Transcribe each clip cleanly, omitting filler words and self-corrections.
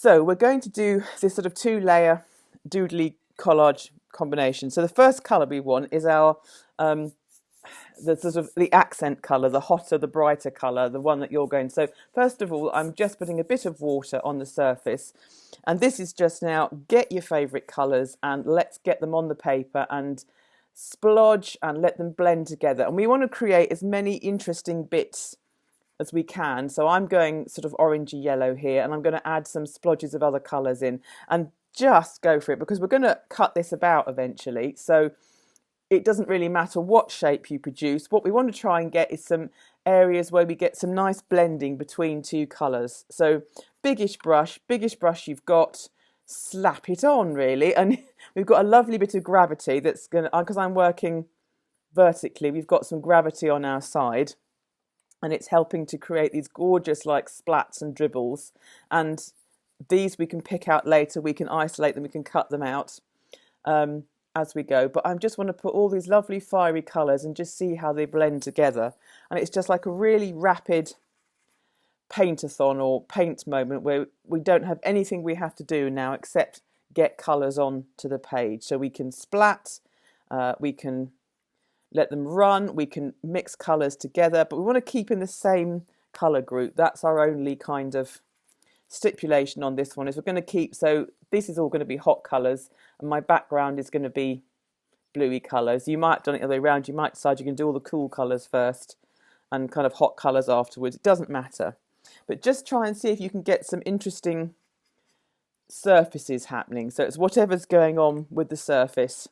So we're going to do this sort of 2-layer doodly collage combination. So the first colour we want is our the sort of the accent colour, the hotter, the brighter colour, the one that you're going. So first of all, I'm just putting a bit of water on the surface, and this is just now get your favourite colours and let's get them on the paper and splodge and let them blend together. And we want to create as many interesting bits as we can. So I'm going sort of orangey yellow here, and I'm going to add some splodges of other colours in, and just go for it because we're going to cut this about eventually. So it doesn't really matter what shape you produce. What we want to try and get is some areas where we get some nice blending between two colours. So biggest brush you've got, slap it on really. And we've got a lovely bit of gravity that's going to, because I'm working vertically, we've got some gravity on our side, and it's helping to create these gorgeous like splats and dribbles. And these we can pick out later, we can isolate them, we can cut them out as we go. But I just want to put all these lovely fiery colours and just see how they blend together. And it's just like a really rapid paint-a-thon or paint moment where we don't have anything we have to do now except get colours on to the page. So we can splat, we can let them run, we can mix colours together, but we want to keep in the same colour group. That's our only kind of stipulation on this one, is we're going to keep, so this is all going to be hot colours and my background is going to be bluey colours. You might have done it the other way around, you might decide you can do all the cool colours first and kind of hot colours afterwards. It doesn't matter, but just try and see if you can get some interesting surfaces happening. So it's whatever's going on with the surface.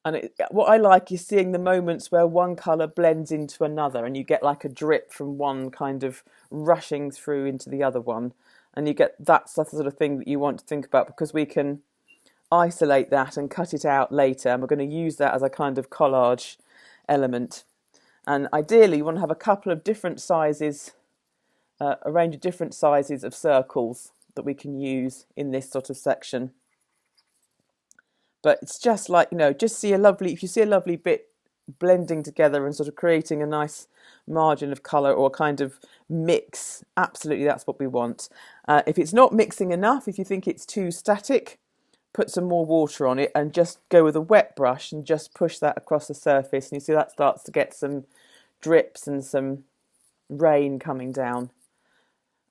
And what I like is seeing the moments where one colour blends into another and you get like a drip from one kind of rushing through into the other one. And you get that's the sort of thing that you want to think about, because we can isolate that and cut it out later. And we're going to use that as a kind of collage element. And ideally, you want to have a couple of different sizes, a range of different sizes of circles that we can use in this sort of section. But it's just like, you know, just see a lovely, if you see a lovely bit blending together and sort of creating a nice margin of colour or a kind of mix, absolutely that's what we want. If it's not mixing enough, if you think it's too static, put some more water on it and just go with a wet brush and just push that across the surface. And you see that starts to get some drips and some rain coming down.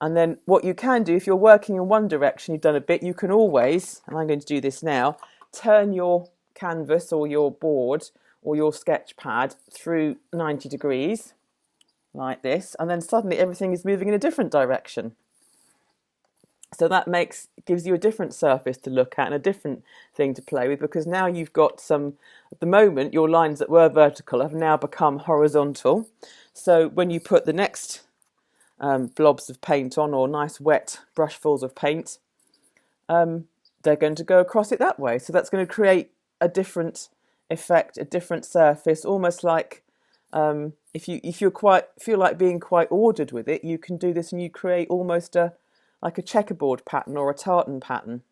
And then what you can do, if you're working in one direction, you've done a bit, you can always, and I'm going to do this now, turn your canvas or your board or your sketch pad through 90 degrees like this, and then suddenly everything is moving in a different direction. So that gives you a different surface to look at and a different thing to play with, because now you've got some, at the moment your lines that were vertical have now become horizontal. So when you put the next blobs of paint on, or nice wet brushfuls of paint, they're going to go across it that way. So that's going to create a different effect, a different surface, almost like if you feel like being quite ordered with it, you can do this and you create almost like a checkerboard pattern or a tartan pattern.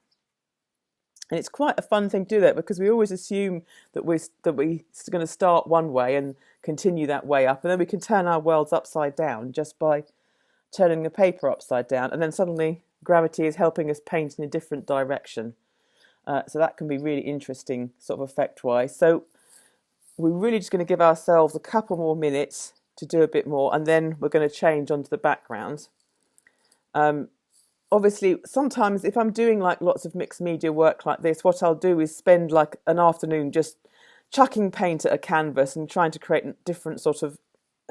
And it's quite a fun thing to do that, because we always assume that we're going to start one way and continue that way up, and then we can turn our worlds upside down just by turning the paper upside down, and then suddenly gravity is helping us paint in a different direction. So that can be really interesting sort of effect-wise. So we're really just going to give ourselves a couple more minutes to do a bit more, and then we're going to change onto the background. Obviously, sometimes if I'm doing like lots of mixed media work like this, what I'll do is spend like an afternoon just chucking paint at a canvas and trying to create different sort of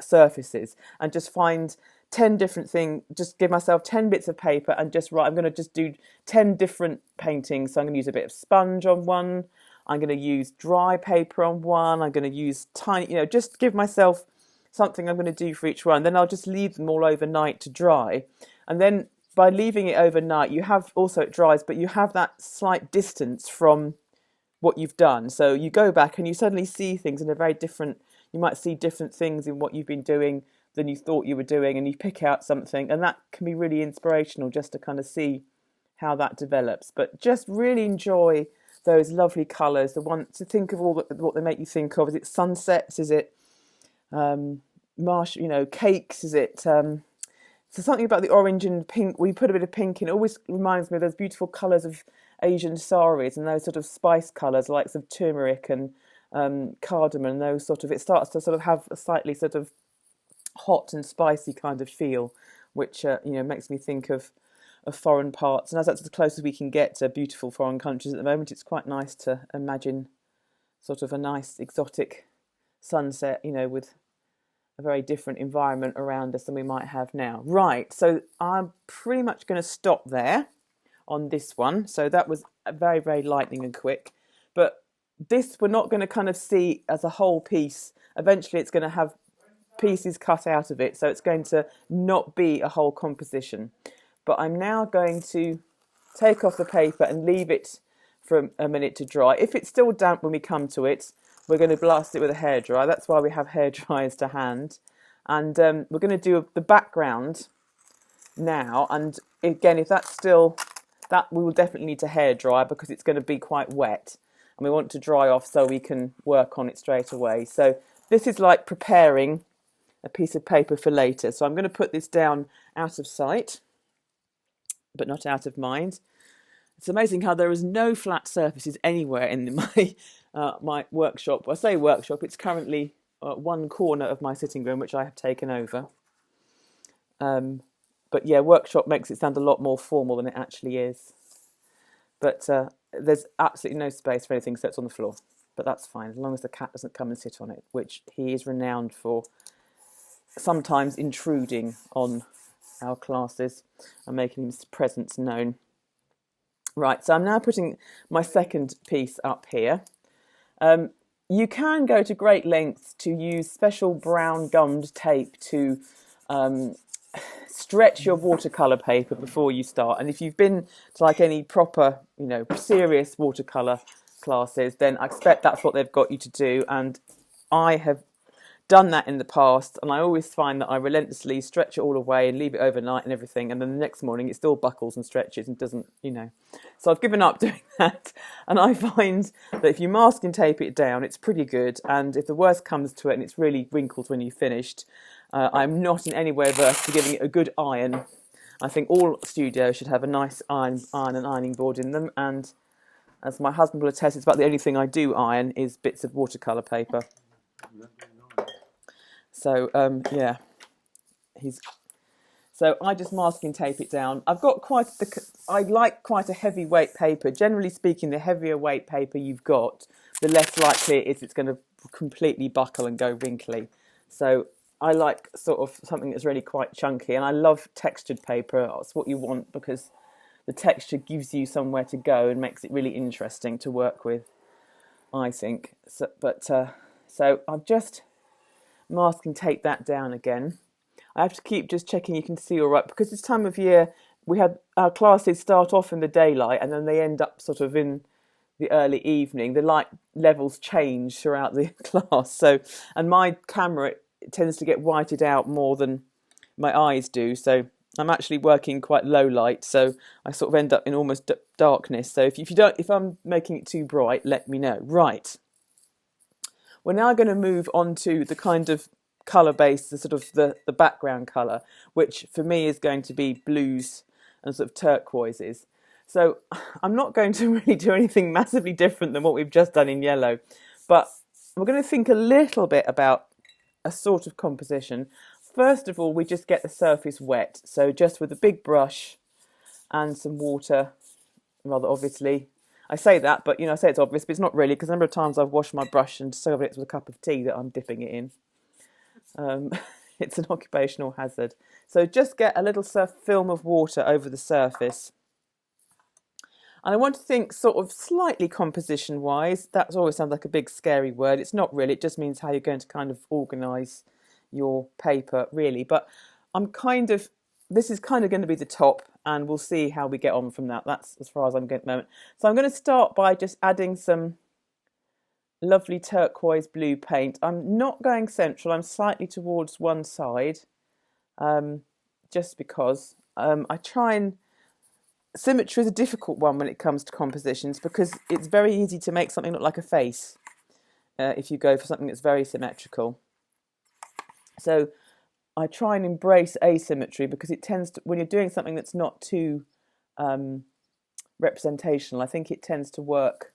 surfaces, and just find 10 different things, just give myself 10 bits of paper and just write, I'm going to just do 10 different paintings. So I'm going to use a bit of sponge on one, I'm going to use dry paper on one, I'm going to use tiny, you know, just give myself something I'm going to do for each one. Then I'll just leave them all overnight to dry. And then by leaving it overnight, you have also, it dries, but you have that slight distance from what you've done. So you go back and you suddenly see things in a very different, you might see different things in what you've been doing than you thought you were doing, and you pick out something, and that can be really inspirational just to kind of see how that develops. But just really enjoy those lovely colours, the one to think of all what they make you think of. Is it sunsets? Is it cakes? Is it So something about the orange and pink, we put a bit of pink in, it always reminds me of those beautiful colours of Asian saris and those sort of spice colours, like of turmeric and cardamom, those sort of, it starts to sort of have a slightly sort of hot and spicy kind of feel, which makes me think of foreign parts. And as that's as close as we can get to beautiful foreign countries at the moment, it's quite nice to imagine sort of a nice exotic sunset, with a very different environment around us than we might have now. Right, so I'm pretty much going to stop there on this one. So that was very, very lightning and quick. But this we're not going to kind of see as a whole piece. Eventually it's going to have pieces cut out of it, so it's going to not be a whole composition. But I'm now going to take off the paper and leave it for a minute to dry. If it's still damp when we come to it, we're going to blast it with a hairdryer. That's why we have hairdryers to hand. And we're going to do the background now. And again, if that's still, that we will definitely need to hairdryer because it's going to be quite wet. And we want to dry off so we can work on it straight away. So this is like preparing a piece of paper for later. So I'm going to put this down out of sight, but not out of mind. It's amazing how there is no flat surfaces anywhere in my workshop. I say workshop, it's currently one corner of my sitting room, which I have taken over. But yeah, workshop makes it sound a lot more formal than it actually is. But there's absolutely no space for anything except on the floor. But that's fine, as long as the cat doesn't come and sit on it, which he is renowned for sometimes intruding on our classes and making his presence known. Right, so I'm now putting my second piece up here. You can go to great lengths to use special brown gummed tape to stretch your watercolour paper before you start. And if you've been to like any proper, serious watercolour classes, then I expect that's what they've got you to do. And I have done that in the past, and I always find that I relentlessly stretch it all away and leave it overnight and everything, and then the next morning it still buckles and stretches and doesn't, So I've given up doing that, and I find that if you mask and tape it down, it's pretty good, and if the worst comes to it and it's really wrinkled when you've finished, I'm not in any way averse to giving it a good iron. I think all studios should have a nice iron and ironing board in them, and as my husband will attest, it's about the only thing I do iron is bits of watercolour paper. So, so I just mask and tape it down. I've got I like quite a heavyweight paper. Generally speaking, the heavier weight paper you've got, the less likely it is it's going to completely buckle and go wrinkly. So I like sort of something that's really quite chunky, and I love textured paper. That's what you want because the texture gives you somewhere to go and makes it really interesting to work with, I think. So I've just mask and tape that down again. I have to keep just checking you can see all right, because this time of year we had our classes start off in the daylight and then they end up sort of in the early evening. The light levels change throughout the class, and my camera tends to get whited out more than my eyes do, so I'm actually working quite low light, so I sort of end up in almost darkness. So if I'm making it too bright, let me know. Right. We're now going to move on to the kind of colour base, the sort of the background colour, which for me is going to be blues and sort of turquoises. So I'm not going to really do anything massively different than what we've just done in yellow, but we're going to think a little bit about a sort of composition. First of all, we just get the surface wet. So just with a big brush and some water, rather obviously. I say that, but I say it's obvious, but it's not really, because a number of times I've washed my brush and served it with a cup of tea that I'm dipping it in. It's an occupational hazard. So just get a little film of water over the surface. And I want to think sort of slightly composition-wise. That always sounds like a big scary word. It's not really. It just means how you're going to kind of organise your paper, really. But this is kind of going to be the top, and we'll see how we get on from that. That's as far as I'm going at the moment. So I'm going to start by just adding some lovely turquoise blue paint. I'm not going central. I'm slightly towards one side, just because I try and... Symmetry is a difficult one when it comes to compositions, because it's very easy to make something look like a face if you go for something that's very symmetrical. So I try and embrace asymmetry because it tends to, when you're doing something that's not too representational, I think it tends to work.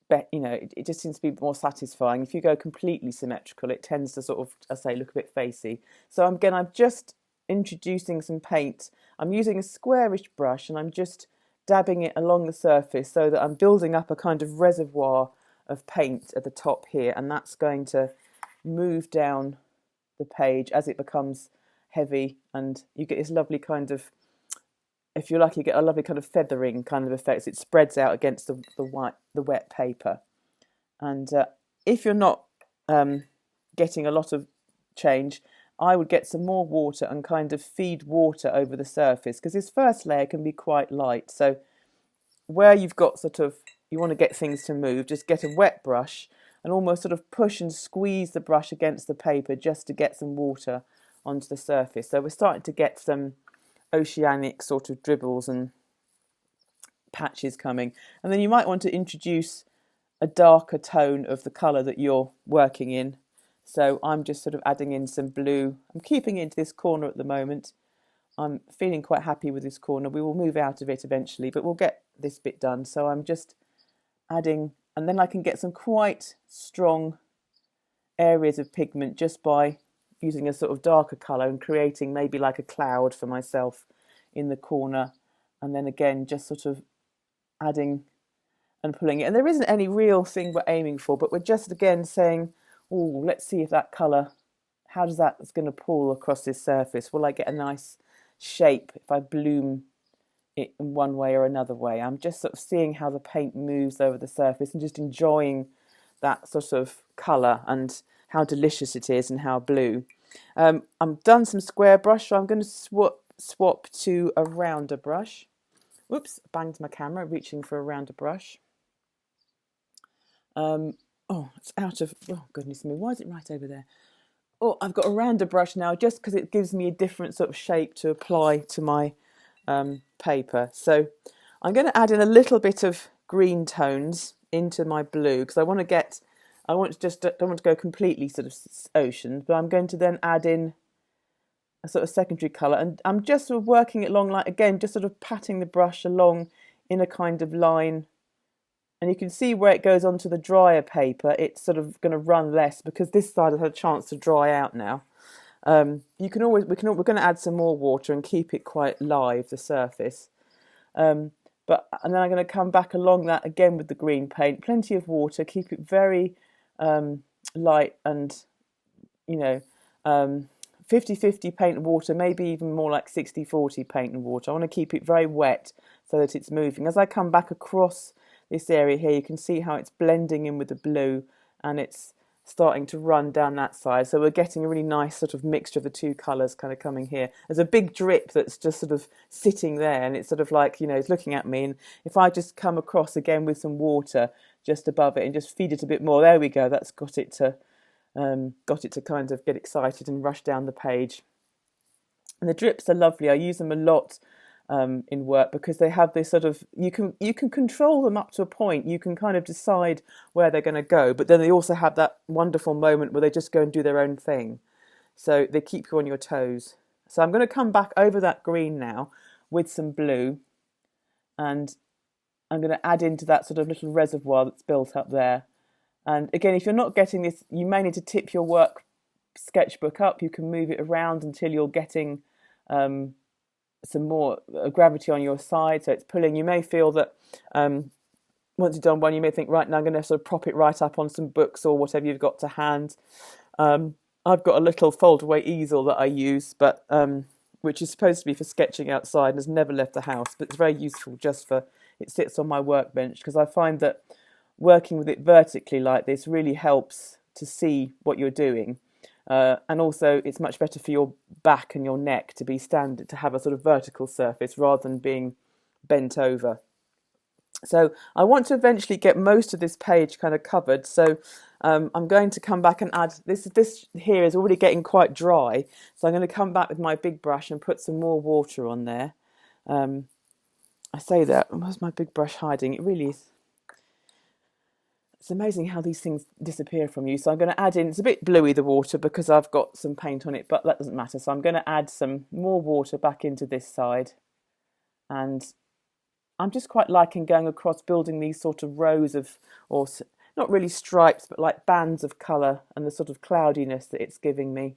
It just seems to be more satisfying. If you go completely symmetrical, it tends to sort of, I say, look a bit facey. So I'm just introducing some paint. I'm using a squarish brush and I'm just dabbing it along the surface so that I'm building up a kind of reservoir of paint at the top here, and that's going to move down the page as it becomes heavy, and you get this lovely kind of, if you're lucky, you get a lovely kind of feathering kind of effect. It spreads out against the wet paper. And if you're not getting a lot of change, I would get some more water and kind of feed water over the surface, because this first layer can be quite light. So where you've got sort of, you want to get things to move, just get a wet brush and almost sort of push and squeeze the brush against the paper just to get some water onto the surface. So we're starting to get some oceanic sort of dribbles and patches coming. And then you might want to introduce a darker tone of the colour that you're working in. So I'm just sort of adding in some blue. I'm keeping it into this corner at the moment. I'm feeling quite happy with this corner. We will move out of it eventually, but we'll get this bit done. So I'm just adding, and then I can get some quite strong areas of pigment just by using a sort of darker colour and creating maybe like a cloud for myself in the corner, and then again just sort of adding and pulling it. And there isn't any real thing we're aiming for, but we're just again saying, oh, let's see if that colour, how does that's going to pull across this surface? Will I get a nice shape if I bloom it in one way or another way? I'm just sort of seeing how the paint moves over the surface and just enjoying that sort of colour and how delicious it is and how blue. I'm done some square brush, so I'm going to swap to a rounder brush. Whoops, banged my camera, reaching for a rounder brush. It's out of, oh goodness me, why is it right over there? Oh, I've got a rounder brush now just because it gives me a different sort of shape to apply to my paper. So I'm going to add in a little bit of green tones into my blue because I want to don't want to go completely sort of ocean, but I'm going to then add in a sort of secondary colour, and I'm just sort of working it along, like again, just sort of patting the brush along in a kind of line. And you can see where it goes onto the drier paper, it's sort of going to run less because this side has had a chance to dry out now. We're going to add some more water and keep it quite live, the surface. And then I'm going to come back along that again with the green paint, plenty of water, keep it very light and, 50-50 paint and water, maybe even more like 60-40 paint and water. I want to keep it very wet so that it's moving. As I come back across this area here, you can see how it's blending in with the blue and it's starting to run down that side. So we're getting a really nice sort of mixture of the two colours kind of coming here. There's a big drip that's just sort of sitting there and it's sort of like, it's looking at me. And if I just come across again with some water just above it and just feed it a bit more, there we go, that's got it to kind of get excited and rush down the page. And the drips are lovely. I use them a lot in work because they have this sort of, you can control them up to a point. You can kind of decide where they're going to go, but then they also have that wonderful moment where they just go and do their own thing. So they keep you on your toes. So I'm going to come back over that green now with some blue, and I'm going to add into that sort of little reservoir that's built up there. And again, if you're not getting this, you may need to tip your work sketchbook up. You can move it around until you're getting some more gravity on your side, so it's pulling. You may feel that once you've done one, you may think, right, now I'm going to sort of prop it right up on some books or whatever you've got to hand. I've got a little fold-away easel that I use, but which is supposed to be for sketching outside and has never left the house, but it's very useful just for, it sits on my workbench because I find that working with it vertically like this really helps to see what you're doing. And also it's much better for your back and your neck to be standard, to have a sort of vertical surface rather than being bent over. So I want to eventually get most of this page kind of covered. So I'm going to come back and add, this here is already getting quite dry. So I'm going to come back with my big brush and put some more water on there. I say that, where's my big brush hiding? It really is. it's amazing how these things disappear from you. So I'm going to add in, it's a bit bluey, the water, because I've got some paint on it, but that doesn't matter. So I'm going to add some more water back into this side. And I'm just quite liking going across, building these sort of rows of, or not really stripes, but like bands of colour, and the sort of cloudiness that it's giving me.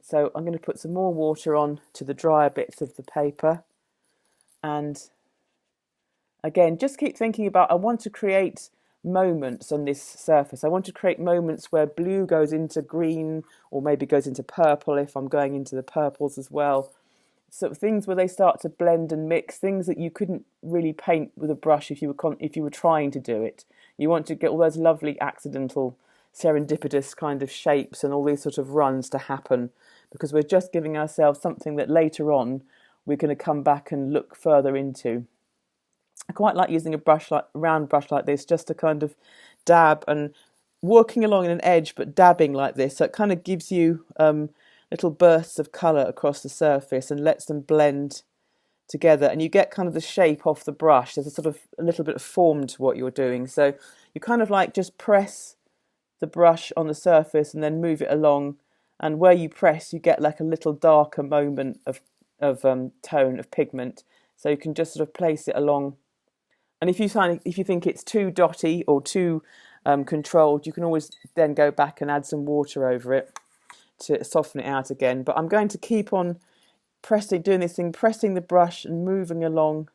So I'm going to put some more water on to the drier bits of the paper. And again, just keep thinking about, I want to create moments on this surface. I want to create moments where blue goes into green, or maybe goes into purple if I'm going into the purples as well. So things where they start to blend and mix, things that you couldn't really paint with a brush if you were trying to do it. You want to get all those lovely accidental, serendipitous kind of shapes and all these sort of runs to happen, because we're just giving ourselves something that later on we're going to come back and look further into. I quite like using a round brush like this, just to kind of dab and working along an edge, but dabbing like this. So it kind of gives you little bursts of colour across the surface and lets them blend together, and you get kind of the shape off the brush. There's a little bit of form to what you're doing. So you kind of like just press the brush on the surface and then move it along, and where you press you get like a little darker moment of tone of pigment. So you can just sort of place it along. And if you think it's too dotty or too controlled, you can always then go back and add some water over it to soften it out again. But I'm going to keep on pressing the brush and moving along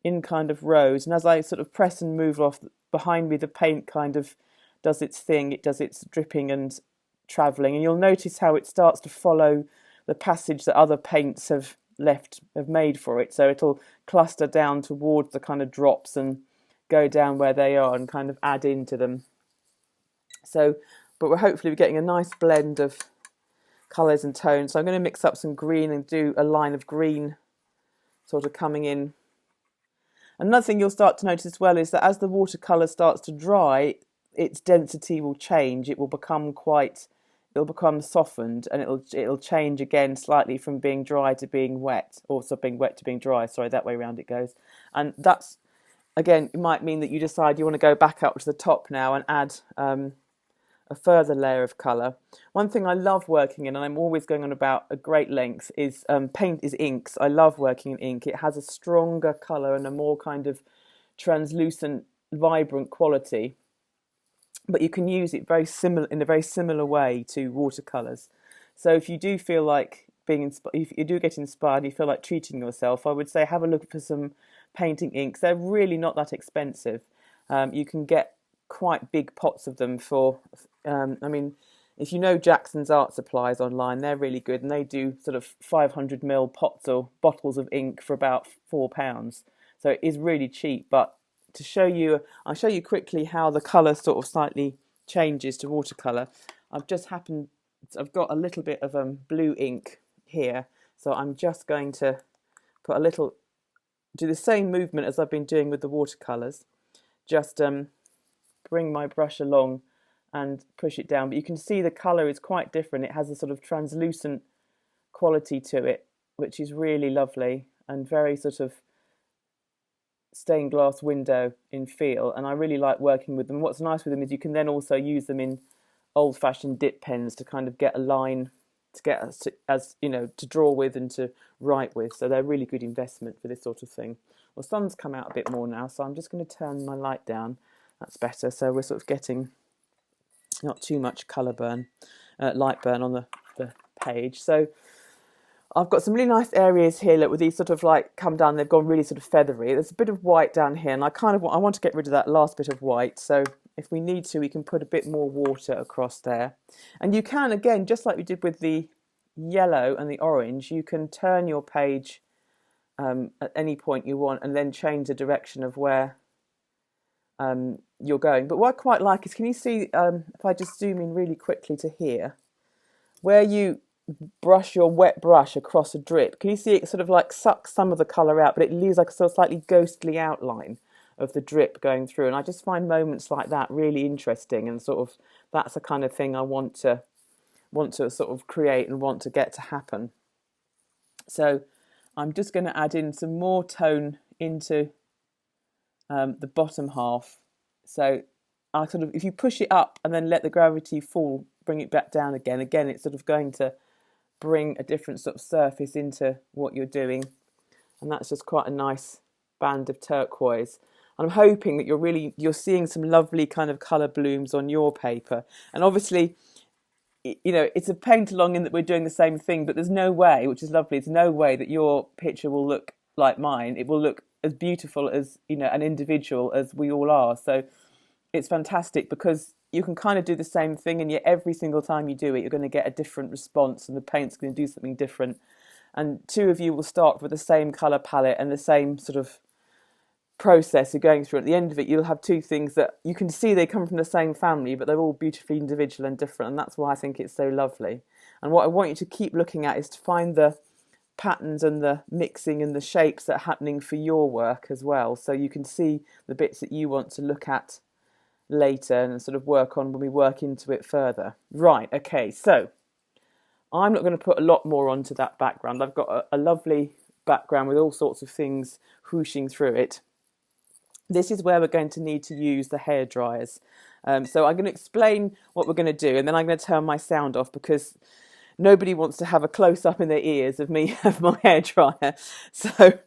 in kind of rows. And as I sort of press and move off behind me, the paint kind of does its thing. It does its dripping and travelling. And you'll notice how it starts to follow the passage that other paints have made for it. So it'll cluster down towards the kind of drops and go down where they are and kind of add into them. So, but we're hopefully getting a nice blend of colours and tones. So I'm going to mix up some green and do a line of green sort of coming in. Another thing you'll start to notice as well is that as the watercolour starts to dry, its density will change. It will become softened, and it'll change again slightly from being dry to being wet, or so being wet to being dry. Sorry, that way around it goes. And that's, again, it might mean that you decide you want to go back up to the top now and add a further layer of colour. One thing I love working in, and I'm always going on about at great length, is inks. I love working in ink. It has a stronger colour and a more kind of translucent, vibrant quality. But you can use it in a very similar way to watercolours. So if you do feel like if you do get inspired, you feel like treating yourself, I would say have a look for some painting inks. They're really not that expensive. You can get quite big pots of them for, if you know Jackson's Art Supplies online, they're really good, and they do sort of 500ml pots or bottles of ink for about £4. So it is really cheap. But I'll show you quickly how the colour sort of slightly changes to watercolour. I've got a little bit of blue ink here, so I'm just going to do the same movement as I've been doing with the watercolours. Just bring my brush along and push it down. But you can see the colour is quite different. It has a sort of translucent quality to it, which is really lovely and very sort of stained glass window in feel, and I really like working with them. What's nice with them is you can then also use them in old-fashioned dip pens to kind of get a line to get to draw with and to write with. So they're really good investment for this sort of thing. Well, sun's come out a bit more now, so I'm just going to turn my light down. That's better. So we're sort of getting not too much light burn on the page. So I've got some really nice areas here, look, with these sort of like come down, they've gone really sort of feathery. There's a bit of white down here, and I want to get rid of that last bit of white. So if we need to, we can put a bit more water across there. And you can, again, just like we did with the yellow and the orange, you can turn your page at any point you want and then change the direction of where you're going. But what I quite like is, can you see, if I just zoom in really quickly to here, where you brush your wet brush across a drip, can you see it sort of like sucks some of the colour out, but it leaves like a sort of slightly ghostly outline of the drip going through. And I just find moments like that really interesting, and sort of that's the kind of thing I want to sort of create and want to get to happen. So I'm just going to add in some more tone into the bottom half. So I sort of, if you push it up and then let the gravity fall, bring it back down again, it's sort of going to bring a different sort of surface into what you're doing. And that's just quite a nice band of turquoise. And I'm hoping that you're seeing some lovely kind of colour blooms on your paper. And obviously, you know, it's a paint along in that we're doing the same thing, but there's no way, which is lovely, there's no way that your picture will look like mine. It will look as beautiful as, you know, an individual as we all are. So it's fantastic because you can kind of do the same thing, and yet every single time you do it, you're going to get a different response, and the paint's going to do something different. And two of you will start with the same colour palette and the same sort of process you're going through. At the end of it, you'll have two things that you can see they come from the same family, but they're all beautifully individual and different, and that's why I think it's so lovely. And what I want you to keep looking at is to find the patterns and the mixing and the shapes that are happening for your work as well, so you can see the bits that you want to look at later and sort of work on when we work into it further. Right, okay, so I'm not going to put a lot more onto that background. I've got a lovely background with all sorts of things whooshing through it. This is where we're going to need to use the hair dryers. So I'm going to explain what we're going to do, and then I'm going to turn my sound off because nobody wants to have a close-up in their ears of me of my hair dryer. So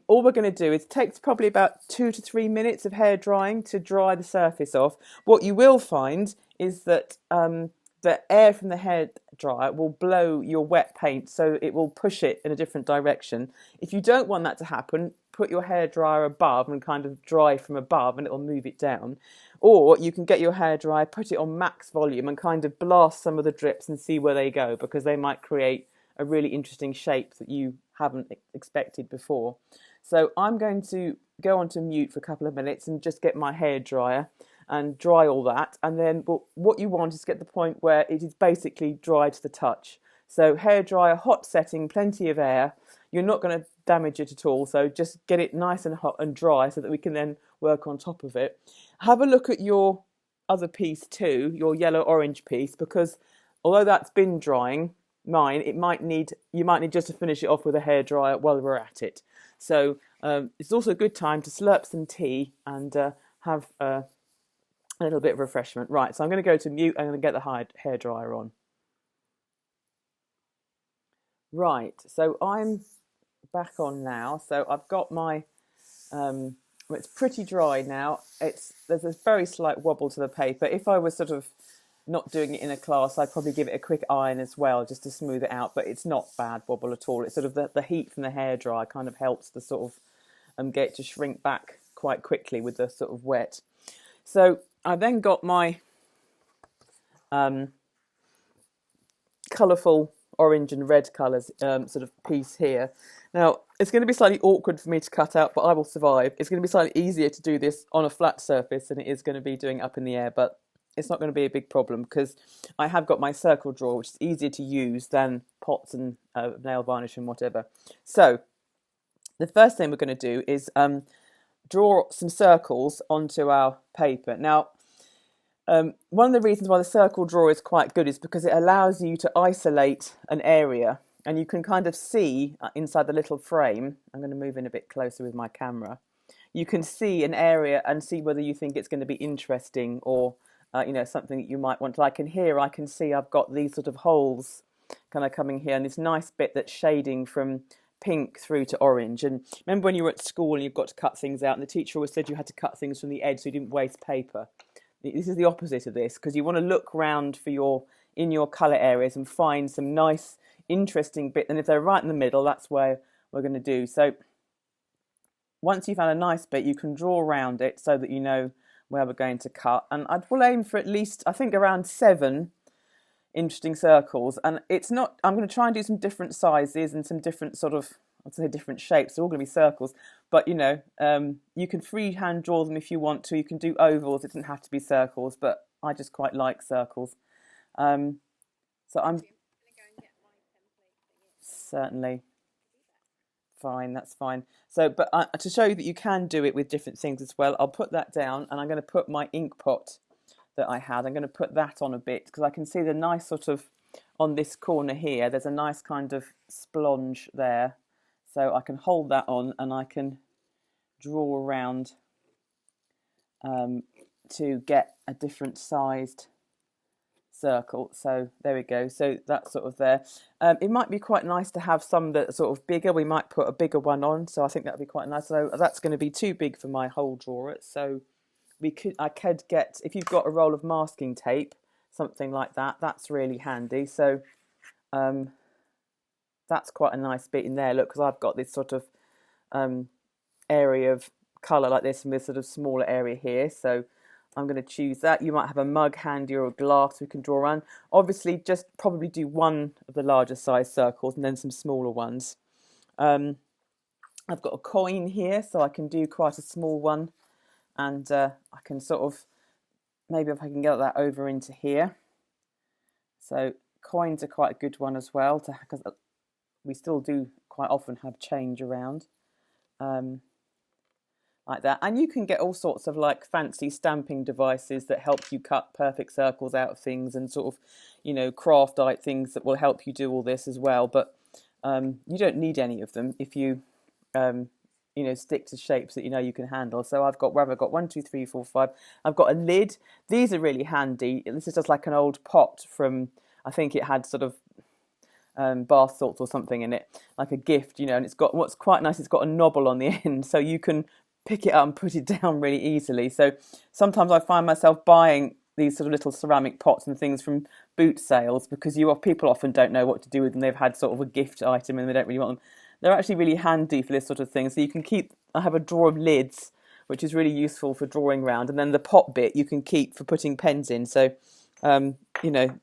all we're going to do is take probably about 2 to 3 minutes of hair drying to dry the surface off. What you will find is that the air from the hair dryer will blow your wet paint, so it will push it in a different direction. If you don't want that to happen, put your hair dryer above and kind of dry from above, and it will move it down. Or you can get your hair dryer, put it on max volume and kind of blast some of the drips and see where they go, because they might create a really interesting shape that you haven't expected before. So I'm going to go on to mute for a couple of minutes and just get my hair dryer and dry all that. And then what you want is to get the point where it is basically dry to the touch. So hair dryer, hot setting, plenty of air. You're not going to damage it at all, so just get it nice and hot and dry so that we can then work on top of it. Have a look at your other piece too, your yellow-orange piece, because although that's been drying, mine, you might need just to finish it off with a hair dryer while we're at it. So it's also a good time to slurp some tea and have a little bit of refreshment. Right, so I'm going to go to mute. I'm going to get the hair dryer on. Right, so I'm back on now. So I've got my, it's pretty dry now. There's a very slight wobble to the paper. If I was sort of not doing it in a class, I'd probably give it a quick iron as well, just to smooth it out, but it's not bad wobble at all. It's sort of the heat from the hair dryer kind of helps to sort of get it to shrink back quite quickly with the sort of wet. So I then got my colourful orange and red colours sort of piece here. Now, it's going to be slightly awkward for me to cut out, but I will survive. It's going to be slightly easier to do this on a flat surface than it is going to be doing up in the air, but it's not going to be a big problem because I have got my circle drawer, which is easier to use than pots and nail varnish and whatever. So the first thing we're going to do is draw some circles onto our paper. Now, one of the reasons why the circle drawer is quite good is because it allows you to isolate an area, and you can kind of see inside the little frame. I'm going to move in a bit closer with my camera. You can see an area and see whether you think it's going to be interesting or something that you might want to like. And here I can see I've got these sort of holes kind of coming here, and this nice bit that's shading from pink through to orange. And remember when you were at school and you've got to cut things out, and the teacher always said you had to cut things from the edge so you didn't waste paper. This is the opposite of this, because you want to look around in your colour areas and find some nice, interesting bit. And if they're right in the middle, that's where we're going to do. So once you've found a nice bit, you can draw around it so that you know where we're going to cut. And I will aim for at least, I think, around 7 interesting circles. And it's not, I'm going to try and do some different sizes and some different sort of, I'd say different shapes. They're all going to be circles, but you can freehand draw them if you want to. You can do ovals. It doesn't have to be circles, but I just quite like circles. So I'm certainly fine. That's fine. So, but to show you that you can do it with different things as well, I'll put that down, and I'm going to put my ink pot that I had. I'm going to put that on a bit because I can see the nice sort of on this corner here. There's a nice kind of splonge there. So I can hold that on and I can draw around to get a different sized circle. So there we go. So that's sort of there. It might be quite nice to have some that are sort of bigger. We might put a bigger one on. So I think that'd be quite nice. So that's going to be too big for my whole drawer. So I could get, if you've got a roll of masking tape, something like that, that's really handy. So that's quite a nice bit in there. Look, because I've got this sort of area of colour like this and this sort of smaller area here. So I'm going to choose that. You might have a mug handy or a glass we can draw on. Obviously, just probably do one of the larger size circles and then some smaller ones. I've got a coin here, so I can do quite a small one. And I can sort of, maybe if I can get that over into here. So coins are quite a good one as well, because we still do quite often have change around. Like that. And you can get all sorts of like fancy stamping devices that help you cut perfect circles out of things and sort of, you know, craft-ite things that will help you do all this as well. But you don't need any of them if you, you know, stick to shapes that you know you can handle. So I've got, where have I got? 1, 2, 3, 4, 5. I've got a lid. These are really handy. This is just like an old pot from, I think it had sort of bath salts or something in it, like a gift, you know, and it's got, what's quite nice, it's got a knobble on the end, so you can pick it up and put it down really easily. So sometimes I find myself buying these sort of little ceramic pots and things from boot sales, because people often don't know what to do with them. They've had sort of a gift item and they don't really want them. They're actually really handy for this sort of thing. So you can keep, I have a drawer of lids, which is really useful for drawing round, and then the pot bit you can keep for putting pens in. So, you know,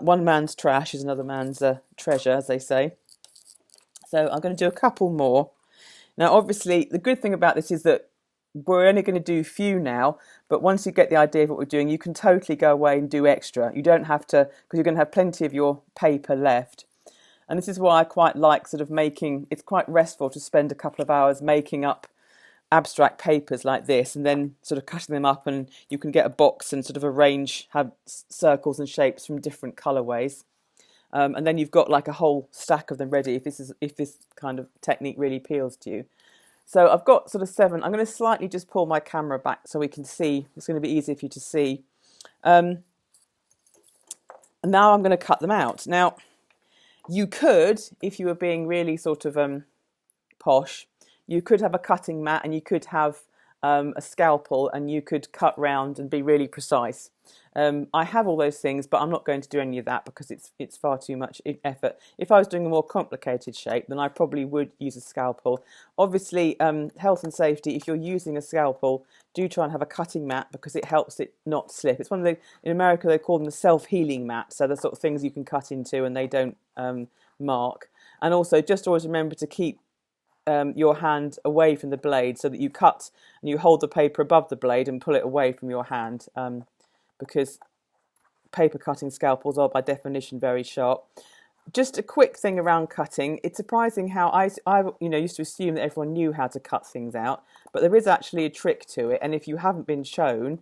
one man's trash is another man's treasure, as they say. So I'm going to do a couple more. Now, obviously, the good thing about this is that we're only going to do a few now, but once you get the idea of what we're doing, you can totally go away and do extra. You don't have to, because you're going to have plenty of your paper left. And this is why I quite like sort of making, it's quite restful to spend a couple of hours making up abstract papers like this and then sort of cutting them up, and you can get a box and sort of have circles and shapes from different colourways. And then you've got like a whole stack of them ready if this kind of technique really appeals to you. So I've got sort of 7. I'm going to slightly just pull my camera back so we can see. It's going to be easier for you to see. And now I'm going to cut them out. Now, you could, if you were being really sort of posh, you could have a cutting mat and you could have a scalpel and you could cut round and be really precise. I have all those things, but I'm not going to do any of that because it's far too much effort. If I was doing a more complicated shape, then I probably would use a scalpel. Obviously, health and safety, if you're using a scalpel, do try and have a cutting mat because it helps it not slip. It's one of the, in America, they call them the self-healing mats. So the sort of things you can cut into and they don't mark. And also, just always remember to keep your hand away from the blade so that you cut and you hold the paper above the blade and pull it away from your hand. Because paper cutting scalpels are by definition very sharp. Just a quick thing around cutting. It's surprising how I used to assume that everyone knew how to cut things out, but there is actually a trick to it. And if you haven't been shown,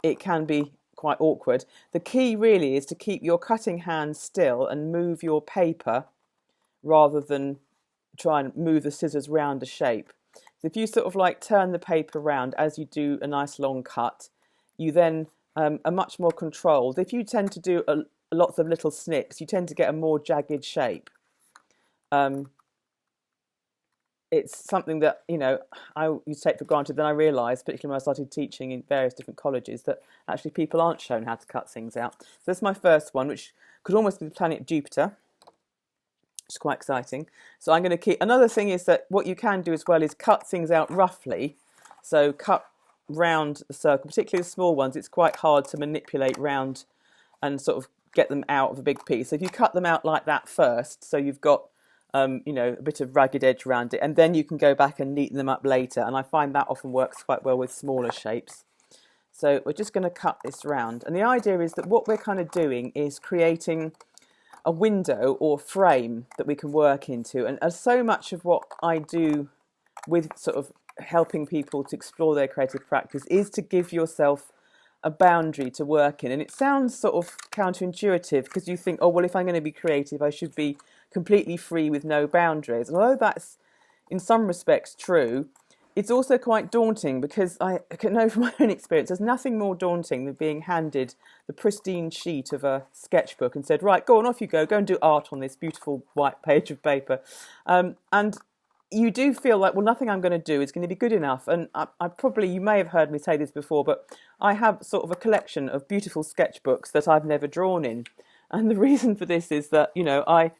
it can be quite awkward. The key really is to keep your cutting hand still and move your paper rather than try and move the scissors round a shape. So if you sort of like turn the paper round as you do a nice long cut, you then are much more controlled. If you tend to do lots of little snips, you tend to get a more jagged shape. It's something that, you know, I used to take for granted. Then I realised, particularly when I started teaching in various different colleges, that actually people aren't shown how to cut things out. So that's my first one, which could almost be the planet Jupiter. It's quite exciting. So I'm going to keep, another thing is that what you can do as well is cut things out roughly. So cut round the circle, particularly the small ones. It's quite hard to manipulate round and sort of get them out of a big piece. So if you cut them out like that first, so you've got you know, a bit of ragged edge around it, and then you can go back and neaten them up later. And I find that often works quite well with smaller shapes. So we're just going to cut this round. And the idea is that what we're kind of doing is creating a window or frame that we can work into. And as so much of what I do with sort of helping people to explore their creative practice is to give yourself a boundary to work in. And it sounds sort of counterintuitive because you think, oh, well, if I'm going to be creative, I should be completely free with no boundaries. And although that's in some respects true, it's also quite daunting because I can know from my own experience there's nothing more daunting than being handed the pristine sheet of a sketchbook and said, right, go on, off you go and do art on this beautiful white page of paper. And you do feel like, well, nothing I'm going to do is going to be good enough. And I probably, you may have heard me say this before, but I have sort of a collection of beautiful sketchbooks that I've never drawn in. And the reason for this is that, you know, I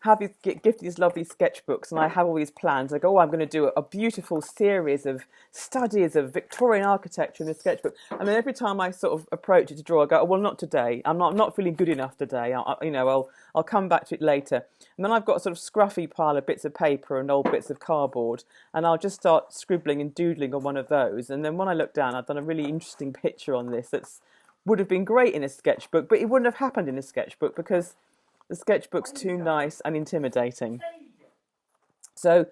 have gifted these lovely sketchbooks and I have all these plans. I go, oh, I'm going to do a beautiful series of studies of Victorian architecture in this sketchbook. And then every time I sort of approach it to draw, I go, oh, well, not today. I'm not feeling good enough today. I'll come back to it later. And then I've got a sort of scruffy pile of bits of paper and old bits of cardboard, and I'll just start scribbling and doodling on one of those. And then when I look down, I've done a really interesting picture on this that's would have been great in a sketchbook, but it wouldn't have happened in a sketchbook because the sketchbook's too nice and intimidating. So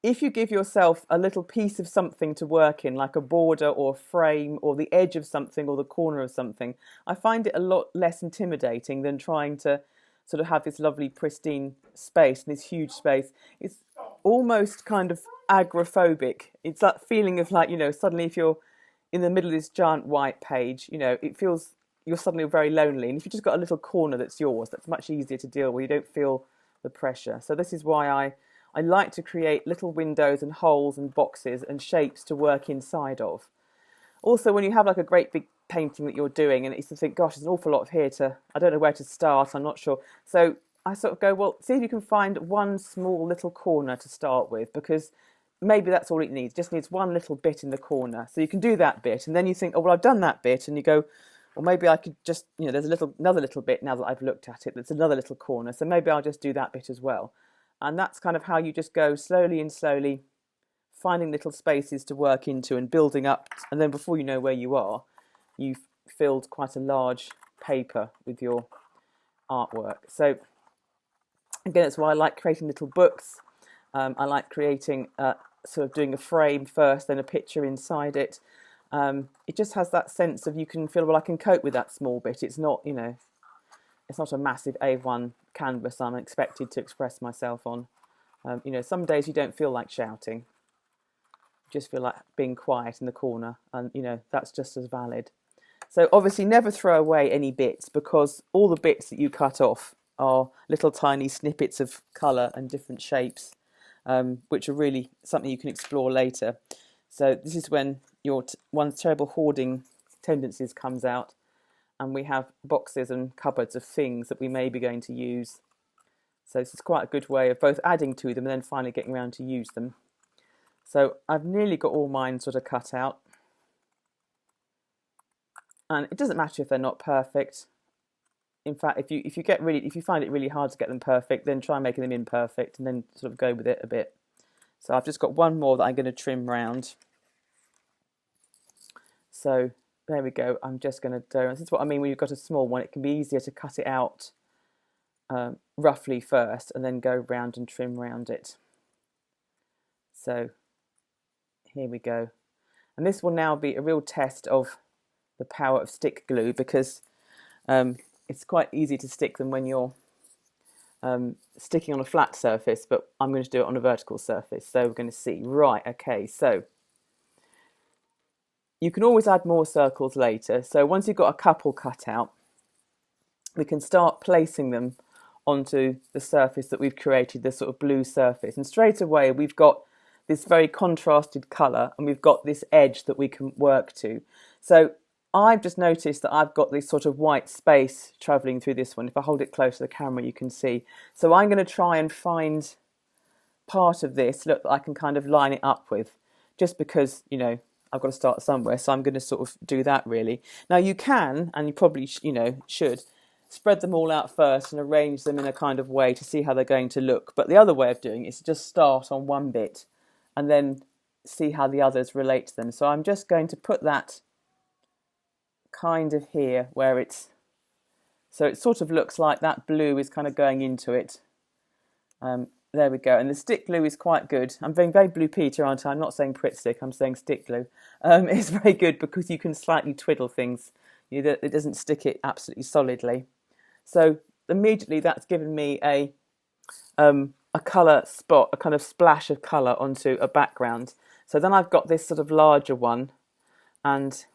if you give yourself a little piece of something to work in, like a border or a frame or the edge of something or the corner of something, I find it a lot less intimidating than trying to sort of have this lovely pristine space and this huge space. It's almost kind of agoraphobic. It's that feeling of like, you know, suddenly if you're in the middle of this giant white page, you know, it feels you're suddenly very lonely. And if you've just got a little corner that's yours, that's much easier to deal with. You don't feel the pressure. So this is why I like to create little windows and holes and boxes and shapes to work inside of. Also, when you have like a great big painting that you're doing and it's to think, gosh, there's an awful lot here I don't know where to start, I'm not sure. So I sort of go, well, see if you can find one small little corner to start with, because maybe that's all it needs. It just needs one little bit in the corner. So you can do that bit. And then you think, oh, well, I've done that bit. And you go, well, maybe I could just, you know, there's another little bit now that I've looked at it. That's another little corner. So maybe I'll just do that bit as well. And that's kind of how you just go slowly and slowly, finding little spaces to work into and building up. And then before you know where you are, you've filled quite a large paper with your artwork. So again, that's why I like creating little books. I like creating, sort of doing a frame first, then a picture inside it. It just has that sense of you can feel, well, I can cope with that small bit. It's not, you know, it's not a massive A1 canvas I'm expected to express myself on. You know, some days you don't feel like shouting. You just feel like being quiet in the corner, and, you know, that's just as valid. So obviously never throw away any bits, because all the bits that you cut off are little tiny snippets of colour and different shapes, which are really something you can explore later. So this is when your one's terrible hoarding tendencies comes out, and we have boxes and cupboards of things that we may be going to use. So this is quite a good way of both adding to them and then finally getting around to use them. So I've nearly got all mine sort of cut out. And it doesn't matter if they're not perfect. In fact, if you find it really hard to get them perfect, then try making them imperfect and then sort of go with it a bit. So I've just got one more that I'm going to trim round. So there we go. I'm just going to do, this is what I mean when you've got a small one, it can be easier to cut it out roughly first and then go round and trim round it. So here we go. And this will now be a real test of the power of stick glue, because it's quite easy to stick them when you're sticking on a flat surface, but I'm going to do it on a vertical surface. So we're going to see. Right, okay, so you can always add more circles later. So once you've got a couple cut out, we can start placing them onto the surface that we've created, this sort of blue surface. And straight away we've got this very contrasted colour, and we've got this edge that we can work to. So I've just noticed that I've got this sort of white space travelling through this one. If I hold it close to the camera, you can see. So I'm going to try and find part of this, look, that I can kind of line it up with, just because, you know, I've got to start somewhere. So I'm going to sort of do that really. Now you can, and you probably, should, spread them all out first and arrange them in a kind of way to see how they're going to look. But the other way of doing it is to just start on one bit and then see how the others relate to them. So I'm just going to put that kind of here where it's, so it sort of looks like that blue is kind of going into it. There we go. And the stick glue is quite good. I'm being very Blue Peter, aren't I? I'm not saying Pritt stick, I'm saying stick glue. It's very good because you can slightly twiddle things. It doesn't stick it absolutely solidly. So immediately that's given me a a colour spot, a kind of splash of colour onto a background. So then I've got this sort of larger one, and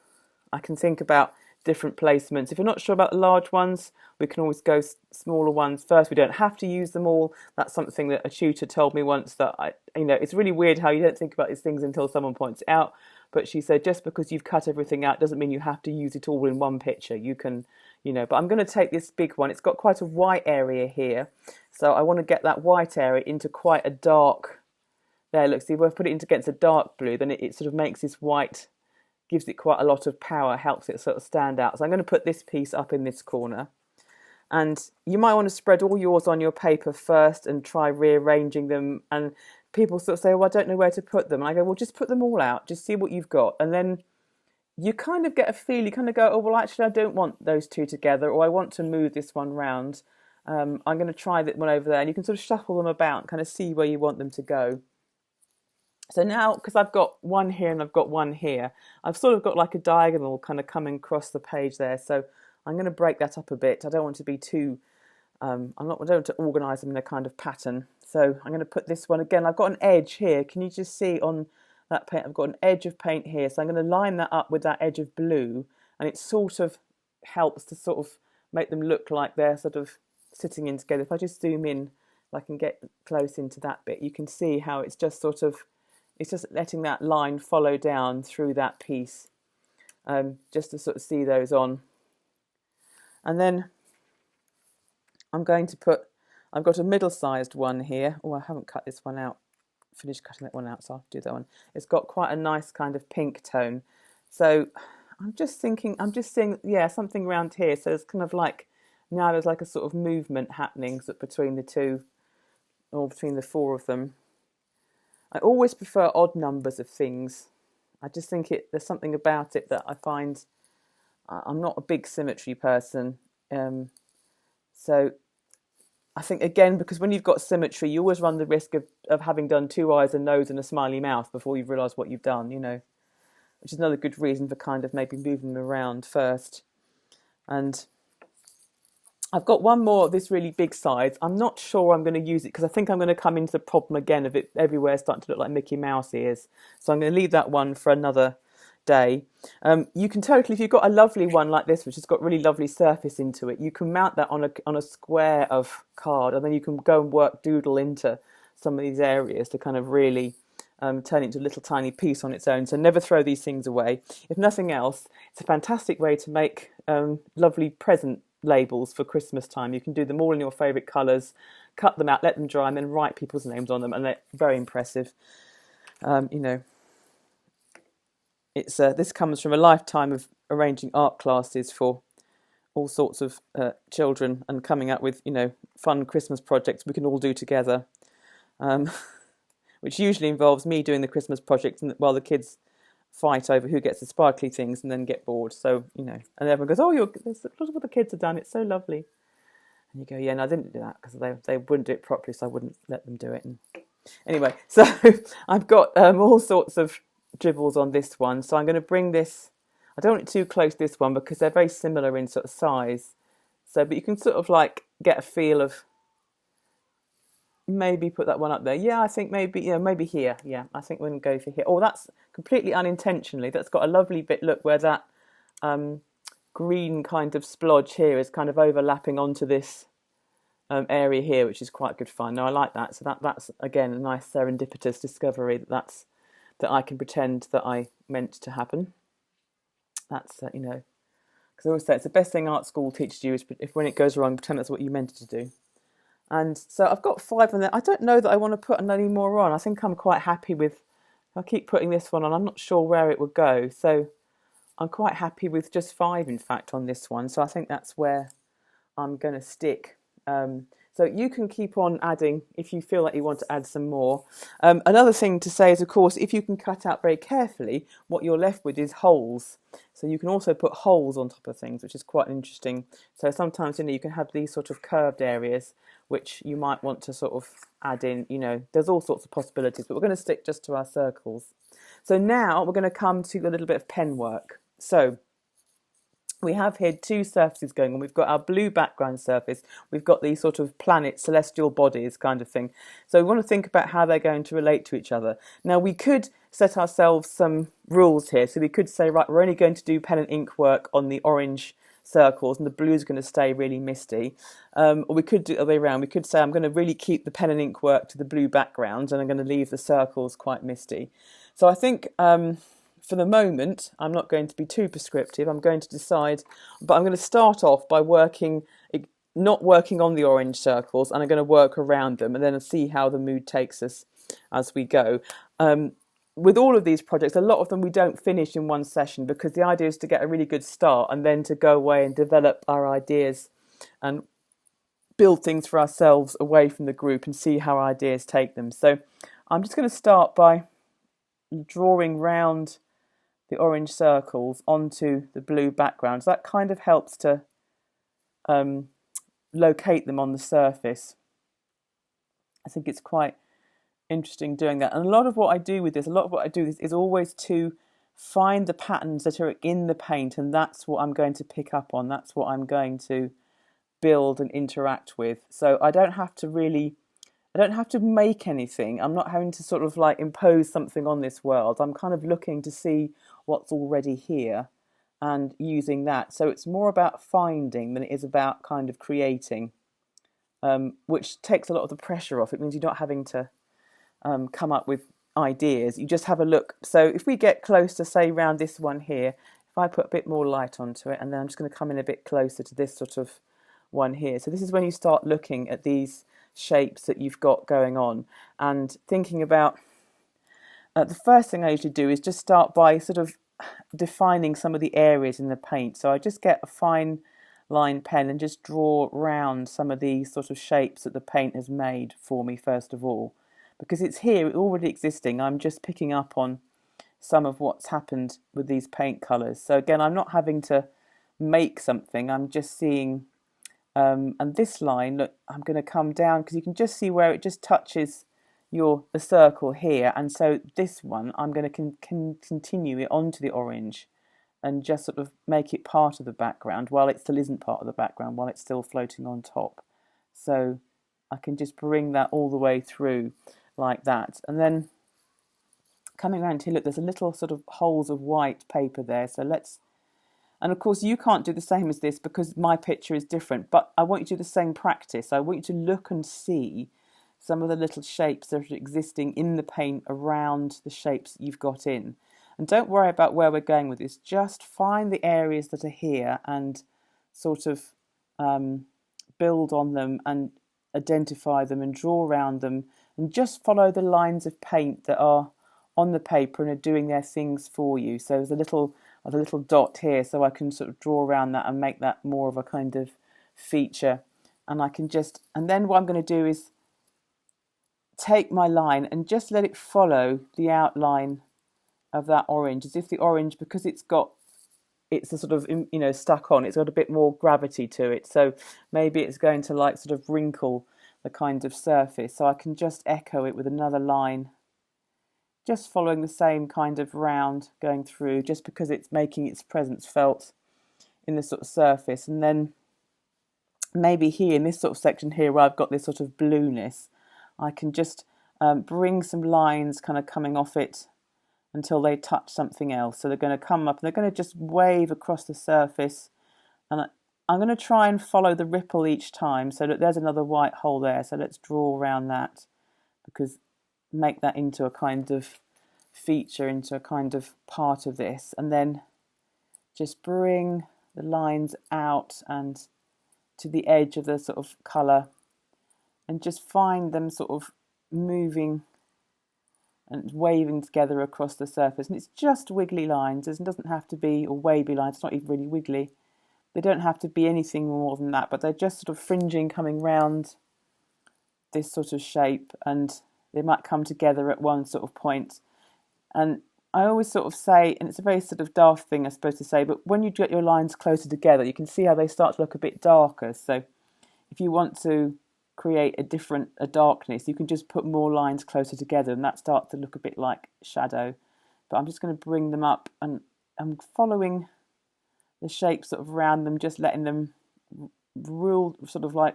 I can think about different placements. If you're not sure about the large ones, we can always go smaller ones first. We don't have to use them all. That's something that a tutor told me once, that it's really weird how you don't think about these things until someone points it out. But she said, just because you've cut everything out doesn't mean you have to use it all in one picture. You can, but I'm going to take this big one. It's got quite a white area here. So I want to get that white area into quite a dark, there, look, see, if I put it into against a dark blue, then it sort of makes this white, gives it quite a lot of power, helps it sort of stand out. So I'm going to put this piece up in this corner. And you might want to spread all yours on your paper first and try rearranging them. And people sort of say, well, I don't know where to put them. And I go, well, just put them all out. Just see what you've got. And then you kind of get a feel. You kind of go, oh, well, actually, I don't want those two together, or I want to move this one round. I'm going to try that one over there. And you can sort of shuffle them about, kind of see where you want them to go. So now, because I've got one here and I've got one here, I've sort of got like a diagonal kind of coming across the page there. So I'm going to break that up a bit. I don't want to be too, I don't want to organise them in a kind of pattern. So I'm going to put this one again. I've got an edge here. Can you just see on that paint? I've got an edge of paint here. So I'm going to line that up with that edge of blue. And it sort of helps to sort of make them look like they're sort of sitting in together. If I just zoom in, if I can get close into that bit, you can see how it's just sort of, it's just letting that line follow down through that piece, just to sort of see those on. And then I'm going to put, I've got a middle-sized one here. Oh, I haven't cut this one out, finished cutting that one out, so I'll do that one. It's got quite a nice kind of pink tone. So I'm just thinking, I'm just seeing, yeah, something around here. So it's kind of like, now there's like a sort of movement happening between the two, or between the four of them. I always prefer odd numbers of things. I just think there's something about it that I find, I'm not a big symmetry person. So I think, again, because when you've got symmetry, you always run the risk of having done two eyes, a nose and a smiley mouth before you've realised what you've done, which is another good reason for kind of maybe moving them around first. And I've got one more of this really big size. I'm not sure I'm going to use it because I think I'm going to come into the problem again of it everywhere starting to look like Mickey Mouse ears. So I'm going to leave that one for another day. You can totally, if you've got a lovely one like this, which has got really lovely surface into it, you can mount that on a square of card, and then you can go and work doodle into some of these areas to kind of really turn it into a little tiny piece on its own. So never throw these things away. If nothing else, it's a fantastic way to make lovely present labels for Christmas time. You can do them all in your favourite colours, cut them out, let them dry, and then write people's names on them, and they're very impressive. It's this comes from a lifetime of arranging art classes for all sorts of children and coming up with fun Christmas projects we can all do together, which usually involves me doing the Christmas project while the kids fight over who gets the sparkly things and then get bored. So and everyone goes, oh, look at what the kids have done, it's so lovely. And you go, yeah, no, I didn't do that because they wouldn't do it properly, so I wouldn't let them do it. And anyway, so I've got all sorts of dribbles on this one. So I'm going to bring this, I don't want it too close to this one because they're very similar in sort of size. So, but you can sort of like get a feel of, maybe put that one up there. Yeah, I think maybe, maybe here. Yeah, I think we're going to go for here. Oh, that's completely unintentionally. That's got a lovely bit, look, where that green kind of splodge here is kind of overlapping onto this area here, which is quite good fun. Now, I like that. So that's, again, a nice serendipitous discovery that I can pretend that I meant to happen. That's, because I always say it's the best thing art school teaches you is if when it goes wrong, pretend that's what you meant it to do. And so I've got 5 on there. I don't know that I want to put any more on. I think I'm quite happy with, I'll keep putting this one on. I'm not sure where it would go. So I'm quite happy with just 5, in fact, on this one. So I think that's where I'm going to stick. So you can keep on adding if you feel like you want to add some more. Another thing to say is, of course, if you can cut out very carefully, what you're left with is holes. So you can also put holes on top of things, which is quite interesting. So sometimes, you can have these sort of curved areas, which you might want to sort of add in. There's all sorts of possibilities, but we're going to stick just to our circles. So now we're going to come to a little bit of pen work. So we have here two surfaces going on. We've got our blue background surface. We've got these sort of planet, celestial bodies kind of thing. So we want to think about how they're going to relate to each other. Now, we could set ourselves some rules here. So we could say, right, we're only going to do pen and ink work on the orange circles and the blue is going to stay really misty. Or we could do it the other way around. We could say, I'm going to really keep the pen and ink work to the blue background and I'm going to leave the circles quite misty. So I think... for the moment, I'm not going to be too prescriptive. I'm going to decide, but I'm going to start off by not working on the orange circles, and I'm going to work around them and then see how the mood takes us as we go. With all of these projects, a lot of them we don't finish in one session because the idea is to get a really good start and then to go away and develop our ideas and build things for ourselves away from the group and see how our ideas take them. So I'm just going to start by drawing round the orange circles onto the blue background. So that kind of helps to locate them on the surface. I think it's quite interesting doing that. And a lot of what I do with this is always to find the patterns that are in the paint, and that's what I'm going to pick up on. That's what I'm going to build and interact with. So I don't have to make anything. I'm not having to sort of like impose something on this world. I'm kind of looking to see what's already here and using that. So it's more about finding than it is about kind of creating, which takes a lot of the pressure off. It means you're not having to come up with ideas. You just have a look. So if we get close to, say, around this one here, if I put a bit more light onto it, and then I'm just going to come in a bit closer to this sort of one here. So this is when you start looking at these shapes that you've got going on and thinking about the first thing I usually do is just start by sort of defining some of the areas in the paint. So I just get a fine line pen and just draw round some of these sort of shapes that the paint has made for me first of all, because it's here already existing. I'm just picking up on some of what's happened with these paint colours. So again, I'm not having to make something, I'm just seeing and this line, look, I'm going to come down because you can just see where it just touches the circle here, and so this one I'm going to continue it onto the orange and just sort of make it part of the background while it still isn't part of the background, while it's still floating on top. So I can just bring that all the way through like that, and then coming around here, look, there's a little sort of holes of white paper there, so and of course you can't do the same as this because my picture is different, but I want you to do the same practice. I want you to look and see some of the little shapes that are existing in the paint around the shapes you've got in. And don't worry about where we're going with this, just find the areas that are here and sort of build on them and identify them and draw around them and just follow the lines of paint that are on the paper and are doing their things for you. So there's a little dot here, so I can sort of draw around that and make that more of a kind of feature. And then what I'm going to do is take my line and just let it follow the outline of that orange, as if the orange, because it's a sort of, stuck on, it's got a bit more gravity to it. So maybe it's going to like sort of wrinkle the kind of surface. So I can just echo it with another line, just following the same kind of round going through, just because it's making its presence felt in this sort of surface. And then maybe here in this sort of section here where I've got this sort of blueness, I can just bring some lines kind of coming off it until they touch something else. So they're going to come up and they're going to just wave across the surface, and I'm going to try and follow the ripple each time. So look, there's another white hole there, so let's draw around that, because make that into a kind of feature, into a kind of part of this, and then just bring the lines out and to the edge of the sort of colour and just find them sort of moving and waving together across the surface. And it's just wiggly lines. It doesn't have to be, or wavy lines, it's not even really wiggly. They don't have to be anything more than that, but they're just sort of fringing, coming round this sort of shape, and they might come together at one sort of point. And I always sort of say, and it's a very sort of daft thing I suppose to say, but when you get your lines closer together, you can see how they start to look a bit darker. So if you want to create a darkness, you can just put more lines closer together and that starts to look a bit like shadow. But I'm just going to bring them up, and I'm following the shapes sort of around them, just letting them rule, sort of like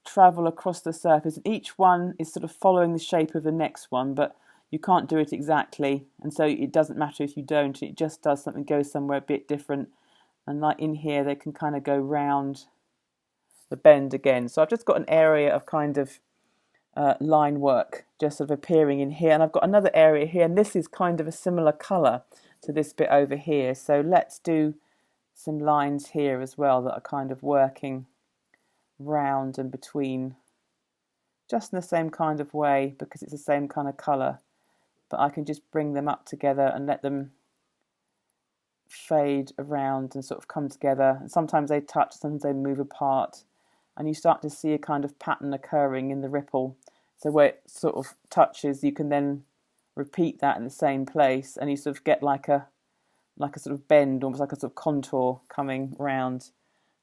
travel across the surface. And each one is sort of following the shape of the next one, but you can't do it exactly. And so it doesn't matter if you don't, it just does something, goes somewhere a bit different. And like in here, they can kind of go round the bend again. So I've just got an area of kind of line work just sort of appearing in here. And I've got another area here, and this is kind of a similar colour to this bit over here. So let's do some lines here as well that are kind of working round and between, just in the same kind of way because it's the same kind of colour. But I can just bring them up together and let them fade around and sort of come together. And sometimes they touch, sometimes they move apart. And you start to see a kind of pattern occurring in the ripple. So where it sort of touches, you can then repeat that in the same place, and you sort of get like a sort of bend, almost like a sort of contour coming round.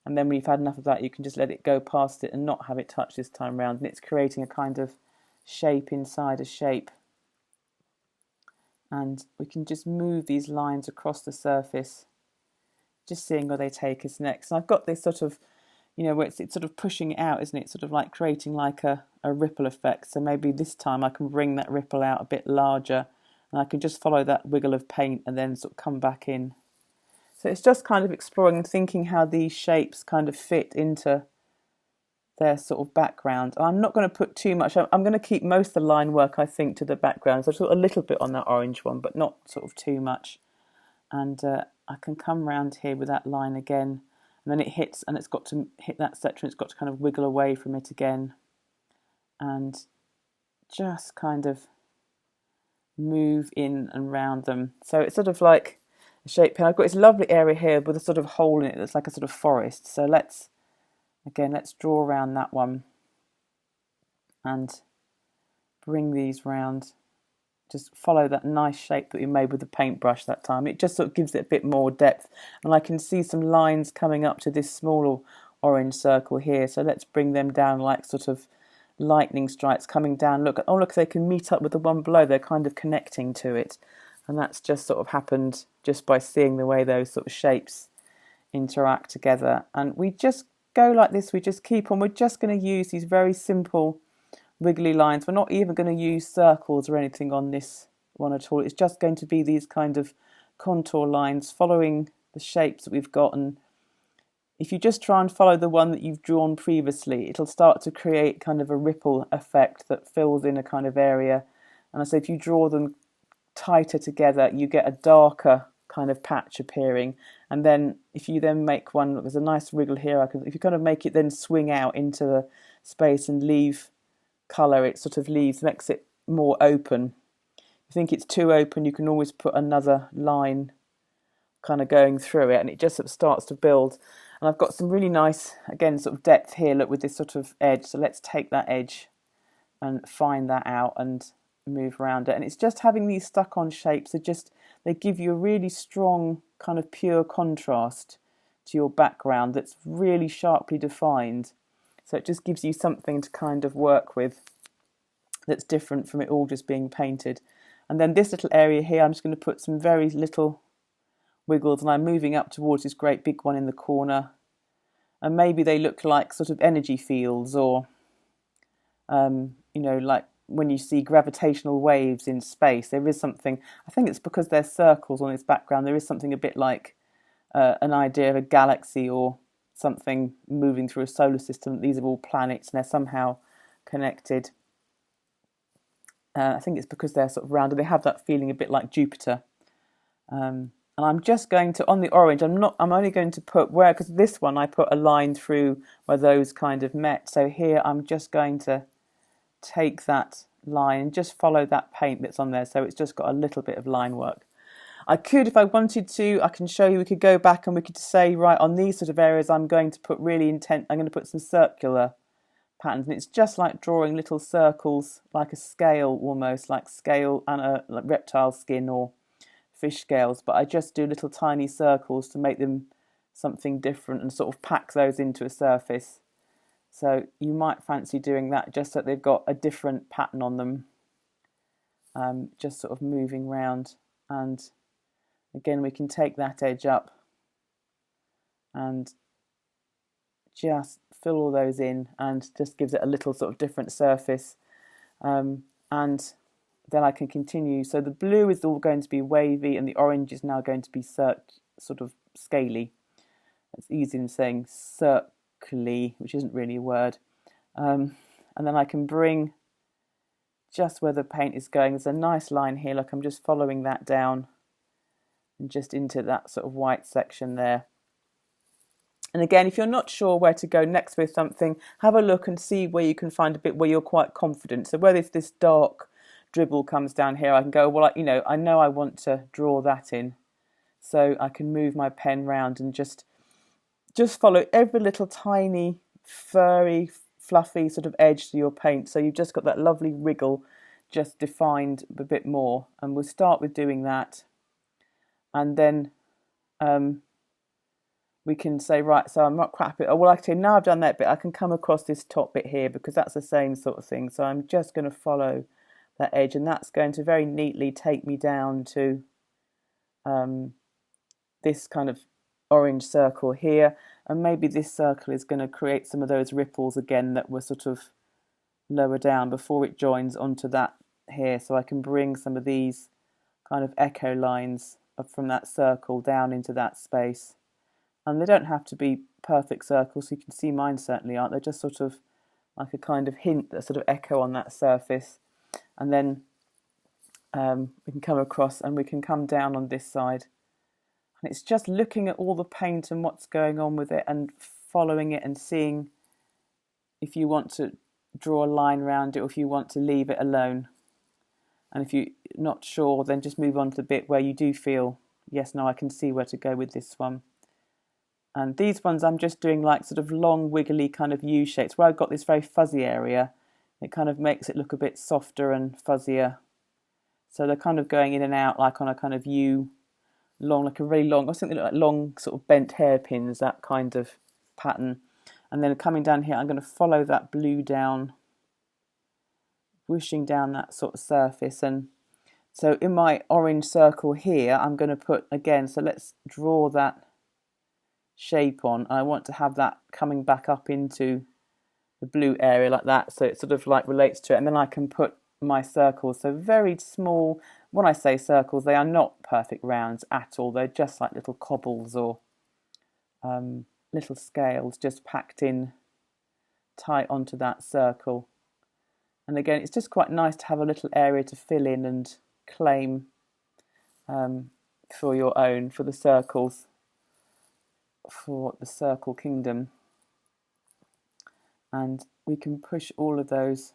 And then when you've had enough of that, you can just let it go past it and not have it touch this time round. And it's creating a kind of shape inside a shape. And we can just move these lines across the surface, just seeing where they take us next. And I've got this sort of, where it's sort of pushing it out, isn't it? Sort of like creating like a ripple effect. So maybe this time I can bring that ripple out a bit larger, and I can just follow that wiggle of paint and then sort of come back in. So it's just kind of exploring and thinking how these shapes kind of fit into their sort of background. I'm not going to put too much. I'm going to keep most of the line work, I think, to the background. So I've got a little bit on that orange one, but not sort of too much. And I can come round here with that line again. And then it hits, and it's got to hit that section. It's got to kind of wiggle away from it again. And just kind of move in and round them. So it's sort of like a shape pen. I've got this lovely area here with a sort of hole in it that's like a sort of forest. So let's draw around that one and bring these round. Just follow that nice shape that we made with the paintbrush that time. It just sort of gives it a bit more depth. And I can see some lines coming up to this smaller orange circle here. So let's bring them down like sort of lightning strikes coming down. Look, they can meet up with the one below. They're kind of connecting to it. And that's just sort of happened just by seeing the way those sort of shapes interact together. And we just go like this. We just keep on. We're just going to use these very simple wiggly lines. We're not even going to use circles or anything on this one at all. It's just going to be these kind of contour lines following the shapes that we've got. And if you just try and follow the one that you've drawn previously, it'll start to create kind of a ripple effect that fills in a kind of area. And I say if you draw them tighter together, you get a darker kind of patch appearing. And then if you then make one, there's a nice wiggle here. If you kind of make it then swing out into the space and leave colour, it sort of makes it more open. If you think it's too open, you can always put another line kind of going through it, and it just sort of starts to build. And I've got some really nice, again, sort of depth here, look, with this sort of edge. So let's take that edge and find that out and move around it. And it's just having these stuck on shapes, they give you a really strong kind of pure contrast to your background that's really sharply defined. So it just gives you something to kind of work with that's different from it all just being painted. And then this little area here, I'm just going to put some very little wiggles, and I'm moving up towards this great big one in the corner. And maybe they look like sort of energy fields, or, like when you see gravitational waves in space, there is something, I think it's because they're circles on this background, there is something a bit like an idea of a galaxy or something moving through a solar system. These are all planets and they're somehow connected. I think it's because they're sort of round and they have that feeling a bit like Jupiter. And I'm just going to, on the orange, I'm only going to put because this one I put a line through where those kind of met. So here I'm just going to take that line and just follow that paint that's on there. So it's just got a little bit of line work. I could, if I wanted to, I can show you, we could go back and we could say, right, on these sort of areas, I'm going to put I'm going to put some circular patterns. And it's just like drawing little circles, like a scale almost, like scale and like reptile skin or fish scales. But I just do little tiny circles to make them something different and sort of pack those into a surface. So you might fancy doing that just so that they've got a different pattern on them. Just sort of moving round. And again, we can take that edge up and just fill all those in, and just gives it a little sort of different surface. And then I can continue. So the blue is all going to be wavy, and the orange is now going to be sort of scaly. It's easy in saying circly, which isn't really a word. And then I can bring just where the paint is going. There's a nice line here. Look, I'm just following that down and just into that sort of white section there. And again, if you're not sure where to go next with something, have a look and see where you can find a bit where you're quite confident. So where this dark dribble comes down here, I can go, well, I know I want to draw that in. So I can move my pen round and just follow every little tiny, furry, fluffy sort of edge to your paint. So you've just got that lovely wriggle just defined a bit more. And we'll start with doing that. And then we can say, right, so I'm not crap it. Oh, well, actually, now I've done that bit, I can come across this top bit here because that's the same sort of thing. So I'm just going to follow that edge, and that's going to very neatly take me down to this kind of orange circle here. And maybe this circle is going to create some of those ripples again that were sort of lower down before it joins onto that here. So I can bring some of these kind of echo lines up from that circle down into that space. And they don't have to be perfect circles. You can see mine certainly aren't. They're just sort of like a kind of hint, that sort of echo on that surface. And then we can come across and we can come down on this side. And it's just looking at all the paint and what's going on with it and following it and seeing if you want to draw a line around it or if you want to leave it alone. And if you're not sure, then just move on to the bit where you do feel, yes, no, I can see where to go with this one. And these ones I'm just doing like sort of long wiggly kind of U shapes. Where I've got this very fuzzy area, it kind of makes it look a bit softer and fuzzier. So they're kind of going in and out like on a kind of U, long, like a really long, or something like long sort of bent hairpins, that kind of pattern. And then coming down here, I'm going to follow that blue down, whooshing down that sort of surface. And so in my orange circle here, I'm going to put again, so let's draw that shape on. I want to have that coming back up into the blue area like that, so it sort of like relates to it. And then I can put my circles, so very small. When I say circles, they are not perfect rounds at all. They're just like little cobbles or little scales just packed in tight onto that circle. And again, it's just quite nice to have a little area to fill in and claim for your own, for the circles, for the circle kingdom. And we can push all of those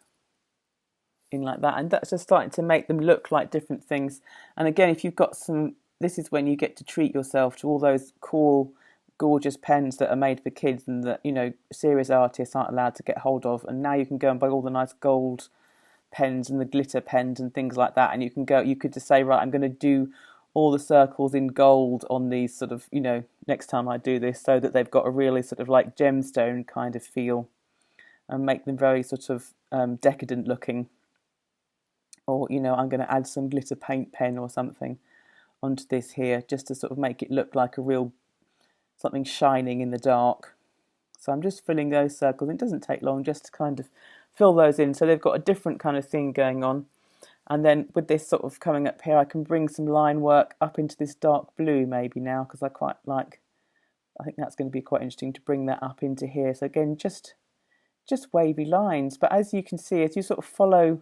in like that, and that's just starting to make them look like different things. And again, if you've got some, this is when you get to treat yourself to all those cool, gorgeous pens that are made for kids and that, you know, serious artists aren't allowed to get hold of. And now you can go and buy all the nice gold pens and the glitter pens and things like that, and you could just say, right, I'm going to do all the circles in gold on these sort of, you know, next time I do this, so that they've got a really sort of like gemstone kind of feel, and make them very sort of decadent looking. Or, you know, I'm going to add some glitter paint pen or something onto this here, just to sort of make it look like a real something shining in the dark. So I'm just filling those circles. It doesn't take long just to kind of fill those in, so they've got a different kind of thing going on. And then with this sort of coming up here, I can bring some line work up into this dark blue maybe now, because I think that's going to be quite interesting to bring that up into here. So again, just wavy lines. But as you can see, as you sort of follow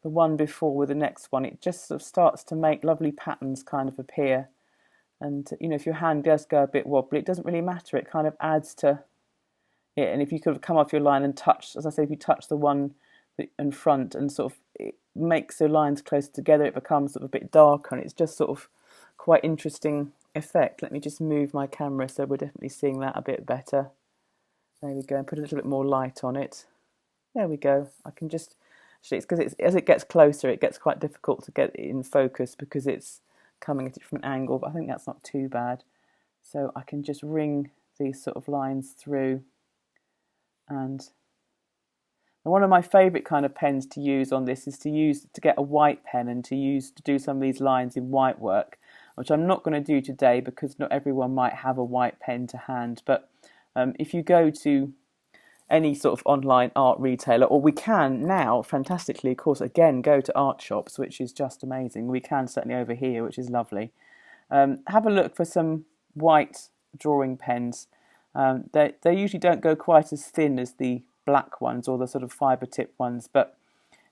the one before with the next one, it just sort of starts to make lovely patterns kind of appear. And, you know, if your hand does go a bit wobbly, it doesn't really matter. It kind of adds to it. And if you could have come off your line and touch, as I say, if you touch the one in front and sort of it makes the lines closer together, it becomes sort of a bit darker, and it's just sort of quite interesting effect. Let me just move my camera so we're definitely seeing that a bit better. There we go, and put a little bit more light on it. There we go. I can just, actually, it's because as it gets closer, it gets quite difficult to get it in focus because it's coming at it from an angle, but I think that's not too bad. So I can just ring these sort of lines through. And one of my favourite kind of pens to use on this is to get a white pen and to do some of these lines in white work. which I'm not going to do today because not everyone might have a white pen to hand. But if you go to any sort of online art retailer, or we can now, fantastically, of course, again, go to art shops, which is just amazing. We can certainly over here, which is lovely. Have a look for some white drawing pens. They usually don't go quite as thin as the black ones or the sort of fibre tip ones, but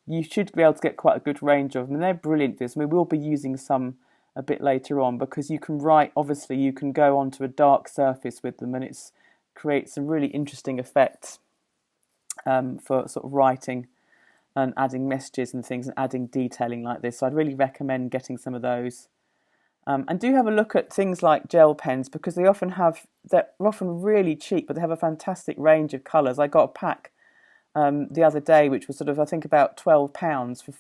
you should be able to get quite a good range of them, and they're brilliant for this. We will be using some a bit later on because you can write, obviously you can go onto a dark surface with them, and it creates some really interesting effects for sort of writing and adding messages and things and adding detailing like this. So I'd really recommend getting some of those. And do have a look at things like gel pens because they're often really cheap, but they have a fantastic range of colours. I got a pack the other day, which was sort of, I think, about £12 for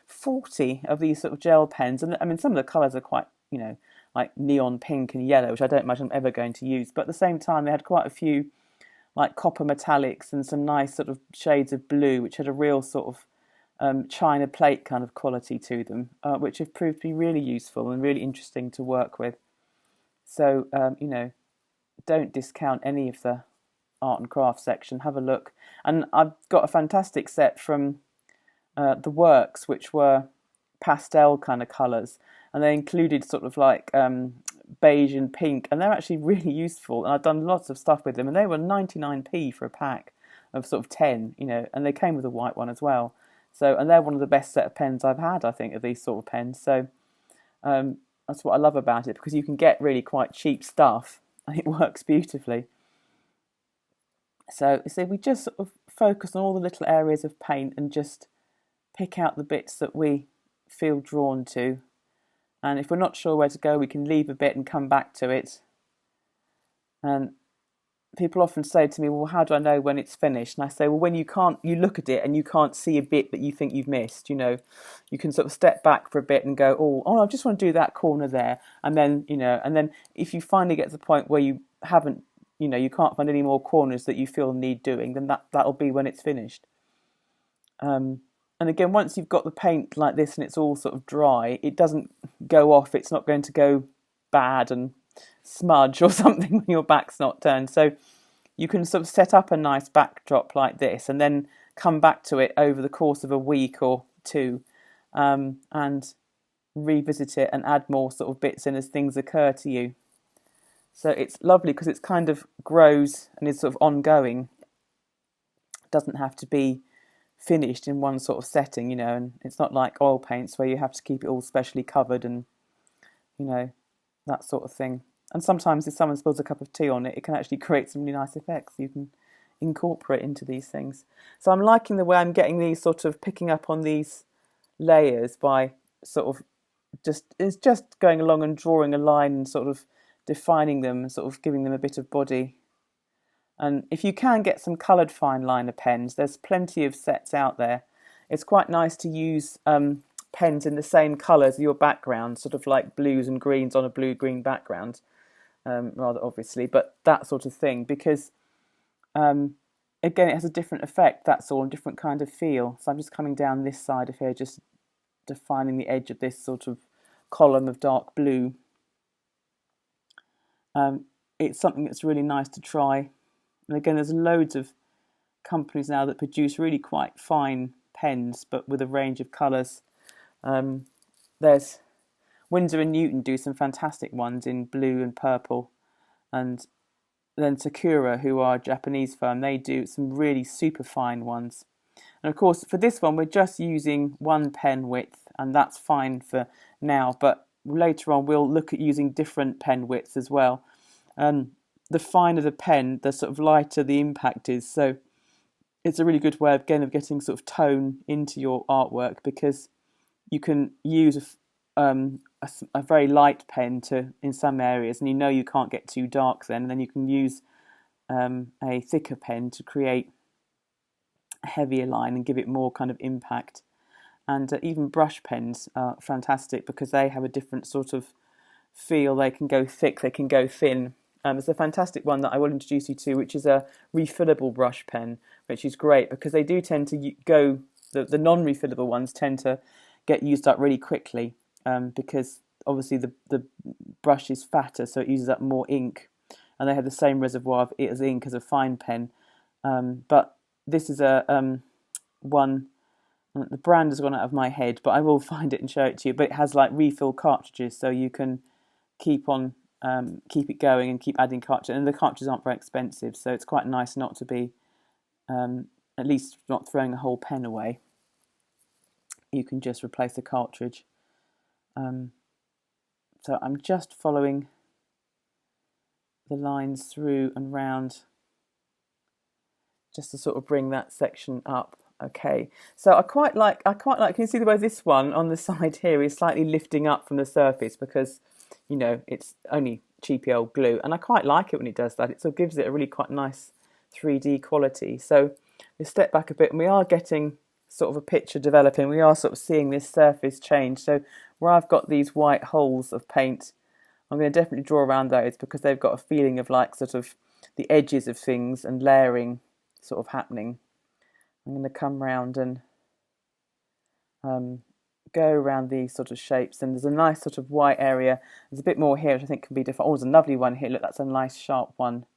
40 of these sort of gel pens. And I mean, some of the colours are quite, like neon pink and yellow, which I don't imagine I'm ever going to use. But at the same time, they had quite a few like copper metallics and some nice sort of shades of blue, which had a real sort of china plate kind of quality to them, which have proved to be really useful and really interesting to work with. So, don't discount any of the art and craft section. Have a look. And I've got a fantastic set from the Works, which were pastel kind of colours, and they included sort of like beige and pink, and they're actually really useful, and I've done lots of stuff with them, and they were 99p for a pack of sort of 10, and they came with a white one as well. So, and they're one of the best set of pens I've had, I think, of these sort of pens. So that's what I love about it, because you can get really quite cheap stuff and it works beautifully. So we just sort of focus on all the little areas of paint and just pick out the bits that we feel drawn to. And if we're not sure where to go, we can leave a bit and come back to it. And people often say to me, well, how do I know when it's finished? And I say, well, when you look at it and you can't see a bit that you think you've missed, you can sort of step back for a bit and go, oh, I just want to do that corner there. And then, and then if you finally get to the point where you haven't, you can't find any more corners that you feel need doing, then that'll be when it's finished. And again, once you've got the paint like this and it's all sort of dry, it doesn't go off. It's not going to go bad and smudge or something when your back's not turned. So you can sort of set up a nice backdrop like this and then come back to it over the course of a week or two and revisit it and add more sort of bits in as things occur to you. So it's lovely because it's kind of grows and is sort of ongoing. It doesn't have to be finished in one sort of setting, and it's not like oil paints where you have to keep it all specially covered and, that sort of thing. And sometimes if someone spills a cup of tea on it, it can actually create some really nice effects you can incorporate into these things. So I'm liking the way I'm getting these sort of picking up on these layers by sort of just going along and drawing a line and sort of defining them and sort of giving them a bit of body. And if you can get some coloured fine liner pens, there's plenty of sets out there. It's quite nice to use pens in the same colours as your background, sort of like blues and greens on a blue-green background, rather obviously, but that sort of thing, because again, it has a different effect, that's all, a different kind of feel. So I'm just coming down this side of here, just defining the edge of this sort of column of dark blue. It's something that's really nice to try. And again, there's loads of companies now that produce really quite fine pens, but with a range of colours. There's Winsor & Newton do some fantastic ones in blue and purple. And then Sakura, who are a Japanese firm, they do some really super fine ones. And of course, for this one, we're just using one pen width, and that's fine for now. But later on, we'll look at using different pen widths as well. The finer the pen, the sort of lighter the impact is. So it's a really good way, again, of getting sort of tone into your artwork, because you can use a very light pen in some areas, and you can't get too dark then, and then you can use a thicker pen to create a heavier line and give it more kind of impact. And even brush pens are fantastic because they have a different sort of feel. They can go thick, they can go thin. There's a fantastic one that I will introduce you to, which is a refillable brush pen, which is great because they do tend to go, the non-refillable ones tend to get used up really quickly because obviously the brush is fatter, so it uses up more ink, and they have the same reservoir of it as ink as a fine pen. But this is a one. The brand has gone out of my head, but I will find it and show it to you. But it has like refill cartridges, so you can keep it going and keep adding cartridges. And the cartridges aren't very expensive, so it's quite nice not to be, at least not throwing a whole pen away. You can just replace the cartridge. So I'm just following the lines through and round, just to sort of bring that section up. Okay, so I quite like, can you see the way this one on the side here is slightly lifting up from the surface, because, you know, it's only cheapy old glue, and I quite like it when it does that. It sort of gives it a really quite nice 3D quality. So we step back a bit, and we are getting sort of a picture developing. We are sort of seeing this surface change. So where I've got these white holes of paint, I'm going to definitely draw around those, because they've got a feeling of like sort of the edges of things and layering sort of happening. I'm going to come round and go around these sort of shapes, and there's a nice sort of white area. There's a bit more here which I think can be different. Oh, there's a lovely one here. Look, that's a nice sharp one,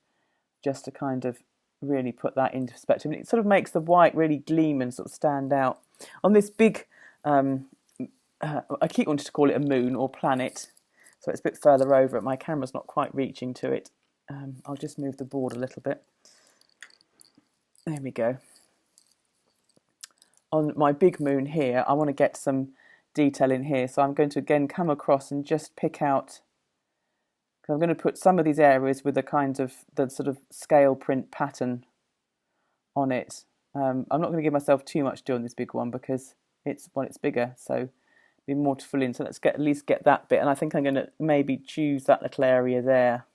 just to kind of really put that into perspective. And it sort of makes the white really gleam and sort of stand out. On this big, I keep wanting to call it a moon or planet, so it's a bit further over. My camera's not quite reaching to it. I'll just move the board a little bit. There we go. On my big moon here, I want to get some detail in here, so I'm going to again come across and just pick out, because I'm going to put some of these areas with a kind of the sort of scale print pattern on it. I'm not going to give myself too much to do on this big one, because it's bigger, so be more to fill in. So let's at least get that bit, and I think I'm going to maybe choose that little area there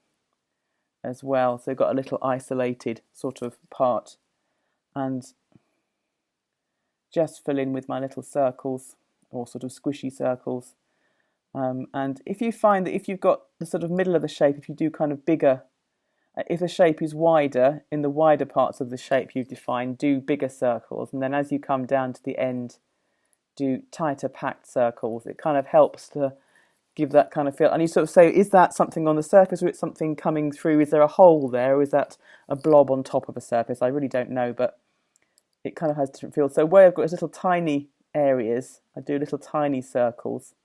as well, so I've got a little isolated sort of part, and just fill in with my little circles, or sort of squishy circles. And if you find that if you've got the sort of middle of the shape, if you do kind of bigger, if the shape is wider, in the wider parts of the shape you've defined, do bigger circles. And then as you come down to the end, do tighter packed circles. It kind of helps to give that kind of feel. And you sort of say, is that something on the surface, or is it something coming through? Is there a hole there, or is that a blob on top of a surface? I really don't know, but it kind of has different feels. So where I've got little tiny areas, I do little tiny circles,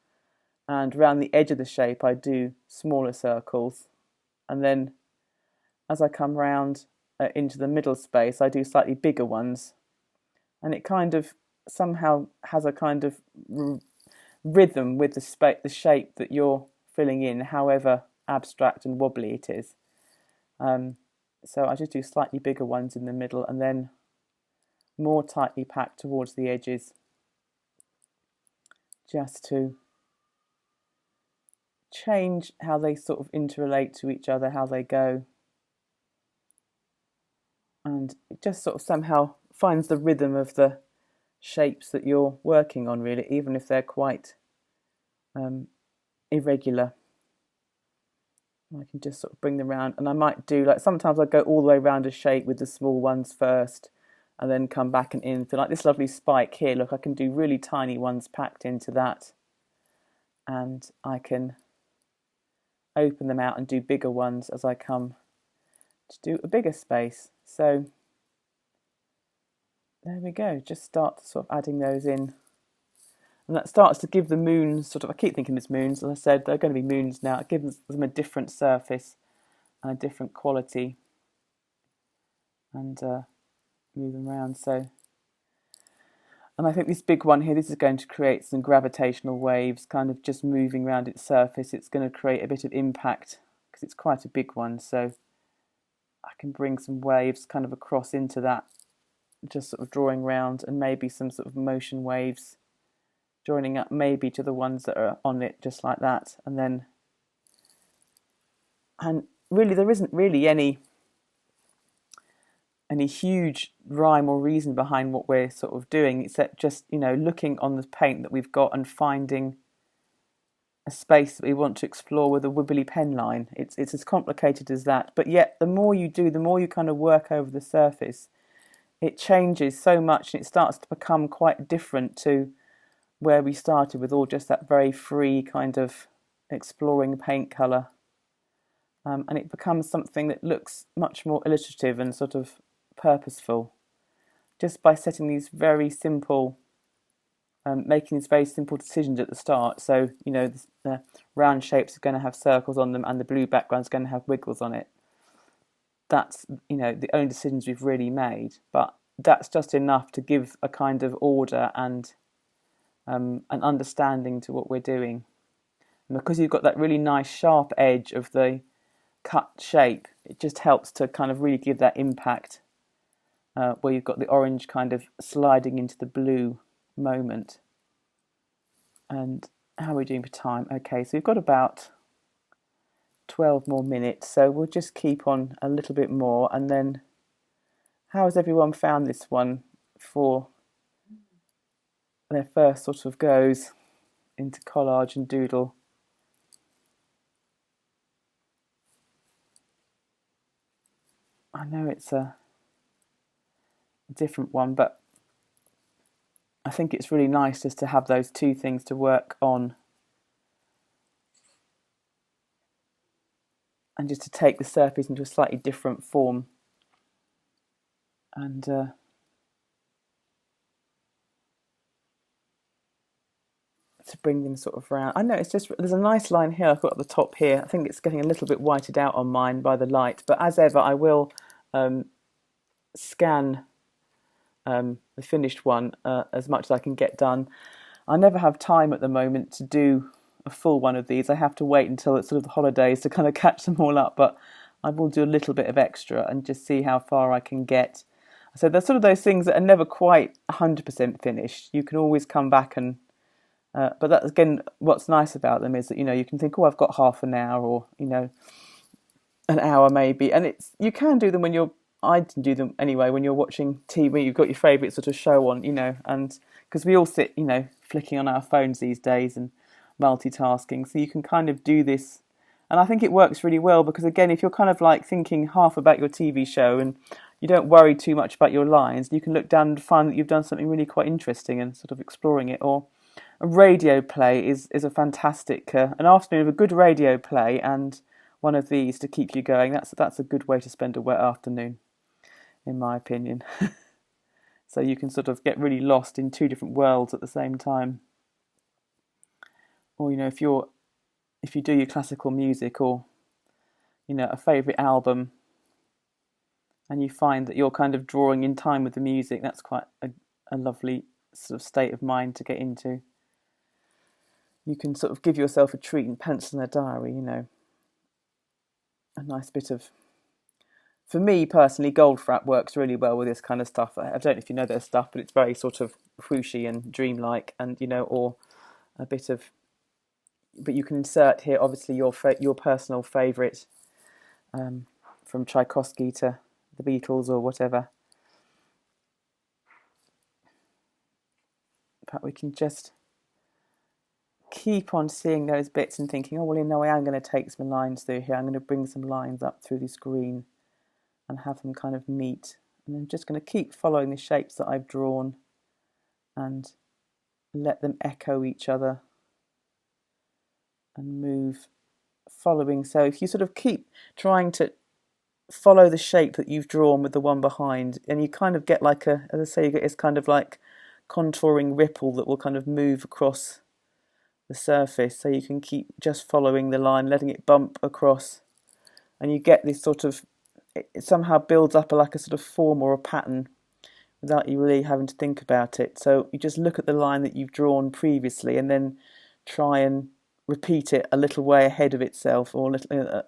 and around the edge of the shape I do smaller circles, and then as I come round into the middle space I do slightly bigger ones, and it kind of somehow has a kind of rhythm with the shape that you're filling in, however abstract and wobbly it is. So I just do slightly bigger ones in the middle, and then more tightly packed towards the edges, just to change how they sort of interrelate to each other, how they go, and it just sort of somehow finds the rhythm of the shapes that you're working on, really, even if they're quite irregular. I can just sort of bring them around, and I might do, like, sometimes I go all the way around a shape with the small ones first, and then come back and in. So like this lovely spike here, look, I can do really tiny ones packed into that, and I can open them out and do bigger ones as I come to do a bigger space. So there we go, just start sort of adding those in, and that starts to give the moons sort of, I keep thinking it's moons, as I said, they're going to be moons now. It gives them a different surface and a different quality, and move them around. So, and I think this big one here, this is going to create some gravitational waves, kind of just moving around its surface. It's going to create a bit of impact because it's quite a big one, so I can bring some waves kind of across into that, just sort of drawing round, and maybe some sort of motion waves joining up maybe to the ones that are on it, just like that. And really there isn't really any huge rhyme or reason behind what we're sort of doing, except just, you know, looking on the paint that we've got and finding a space that we want to explore with a wibbly pen line. It's as complicated as that, but yet the more you do, the more you kind of work over the surface, it changes so much, and it starts to become quite different to where we started with all just that very free kind of exploring paint colour, and it becomes something that looks much more illustrative and sort of purposeful, just by setting these very simple, making these very simple decisions at the start. So, you know, the round shapes are going to have circles on them and the blue background is going to have wiggles on it. That's, you know, the only decisions we've really made, but that's just enough to give a kind of order and an understanding to what we're doing. And because you've got that really nice sharp edge of the cut shape, it just helps to kind of really give that impact, where you've got the orange kind of sliding into the blue moment. And how are we doing for time? Okay, so we've got about 12 more minutes, so we'll just keep on a little bit more. And then, how has everyone found this one for their first sort of goes into collage and doodle? I know it's a different one, but I think it's really nice just to have those two things to work on, and just to take the surface into a slightly different form, and to bring them sort of round. I know it's just, there's a nice line here I've got at the top here. I think it's getting a little bit whited out on mine by the light, but as ever I will scan the finished one as much as I can get done. I never have time at the moment to do a full one of these. I have to wait until it's sort of the holidays to kind of catch them all up, but I will do a little bit of extra and just see how far I can get. So there's sort of those things that are never quite 100% finished. You can always come back and but that's, again, what's nice about them is that, you know, you can think, oh, I've got half an hour, or, you know, an hour maybe, and it's, you can do them when you're, I do them anyway when you're watching TV, you've got your favourite sort of show on, you know, and because we all sit, you know, flicking on our phones these days and multitasking, so you can kind of do this, and I think it works really well because, again, if you're kind of like thinking half about your TV show and you don't worry too much about your lines, you can look down and find that you've done something really quite interesting and sort of exploring it. Or a radio play is a fantastic, an afternoon of a good radio play and one of these to keep you going. That's a good way to spend a wet afternoon, in my opinion. So you can sort of get really lost in two different worlds at the same time. Or, you know, if you do your classical music, or, you know, a favourite album, and you find that you're kind of drawing in time with the music, that's quite a lovely sort of state of mind to get into. You can sort of give yourself a treat and pencil in a diary, you know, a nice bit of, for me personally, gold frap works really well with this kind of stuff. I don't know if you know their stuff, but it's very sort of whooshy and dreamlike, and, you know, or a bit of, but you can insert here obviously your personal favourite, from Tchaikovsky to the Beatles or whatever. But we can just keep on seeing those bits and thinking, oh, well, you know, I am going to take some lines through here. I'm going to bring some lines up through this green and have them kind of meet. And I'm just going to keep following the shapes that I've drawn and let them echo each other and move following. So if you sort of keep trying to follow the shape that you've drawn with the one behind, and you kind of get like as I say, you get this kind of like contouring ripple that will kind of move across the surface, so you can keep just following the line, letting it bump across, and you get this sort of, it somehow builds up like a sort of form or a pattern without you really having to think about it. So you just look at the line that you've drawn previously and then try and repeat it a little way ahead of itself, or a little,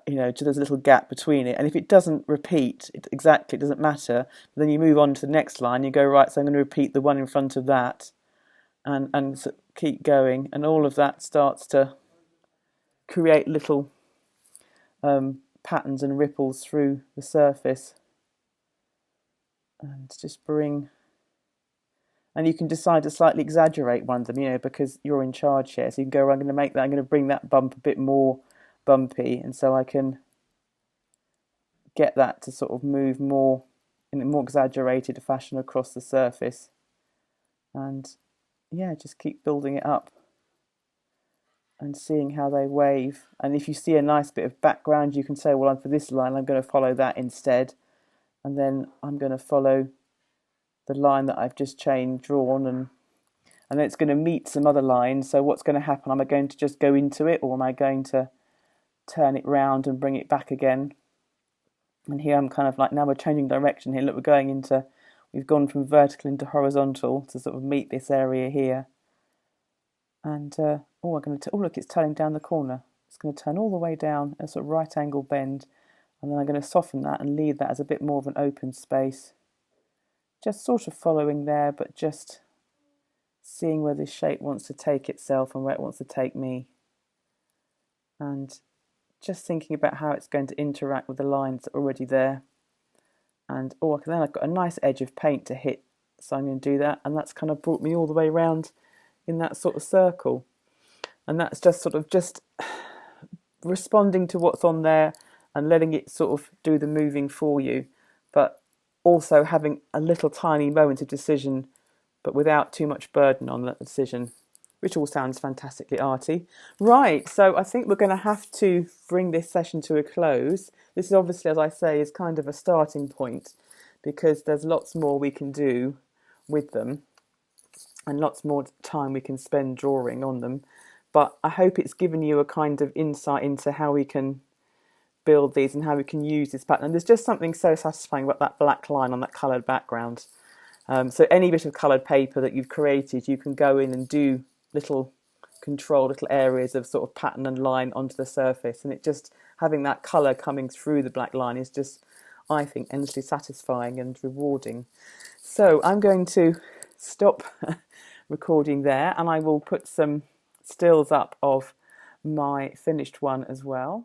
you know, there's a little gap between it, and if it doesn't repeat exactly, it doesn't matter. But then you move on to the next line, you go, right, so I'm going to repeat the one in front of that, and keep going, and all of that starts to create little patterns and ripples through the surface, and just bring, and you can decide to slightly exaggerate one of them, you know, because you're in charge here, so you can go, I'm going to make that, I'm going to bring that bump a bit more bumpy, and so I can get that to sort of move more in a more exaggerated fashion across the surface, and yeah, just keep building it up. and seeing how they wave. And if you see a nice bit of background, you can say, well, for this line, I'm going to follow that instead. And then I'm going to follow the line that I've just drawn, and then it's going to meet some other lines. So what's going to happen? Am I going to just go into it, or am I going to turn it round and bring it back again? And here I'm kind of like, now we're changing direction here. Look, we've gone from vertical into horizontal to sort of meet this area here. And look, it's turning down the corner. It's going to turn all the way down, a sort of right angle bend, and then I'm going to soften that and leave that as a bit more of an open space. Just sort of following there, but just seeing where this shape wants to take itself and where it wants to take me. And just thinking about how it's going to interact with the lines that are already there. And then I've got a nice edge of paint to hit, so I'm going to do that, and that's kind of brought me all the way around in that sort of circle. And that's just sort of just responding to what's on there and letting it sort of do the moving for you, but also having a little tiny moment of decision, but without too much burden on that decision, which all sounds fantastically arty. Right, so I think we're going to have to bring this session to a close. This is obviously, as I say, is kind of a starting point, because there's lots more we can do with them and lots more time we can spend drawing on them. But I hope it's given you a kind of insight into how we can build these and how we can use this pattern. And there's just something so satisfying about that black line on that coloured background. So any bit of coloured paper that you've created, you can go in and do little areas of sort of pattern and line onto the surface, and it just having that colour coming through the black line is just, I think, endlessly satisfying and rewarding. So I'm going to stop recording there, and I will put some stills up of my finished one as well.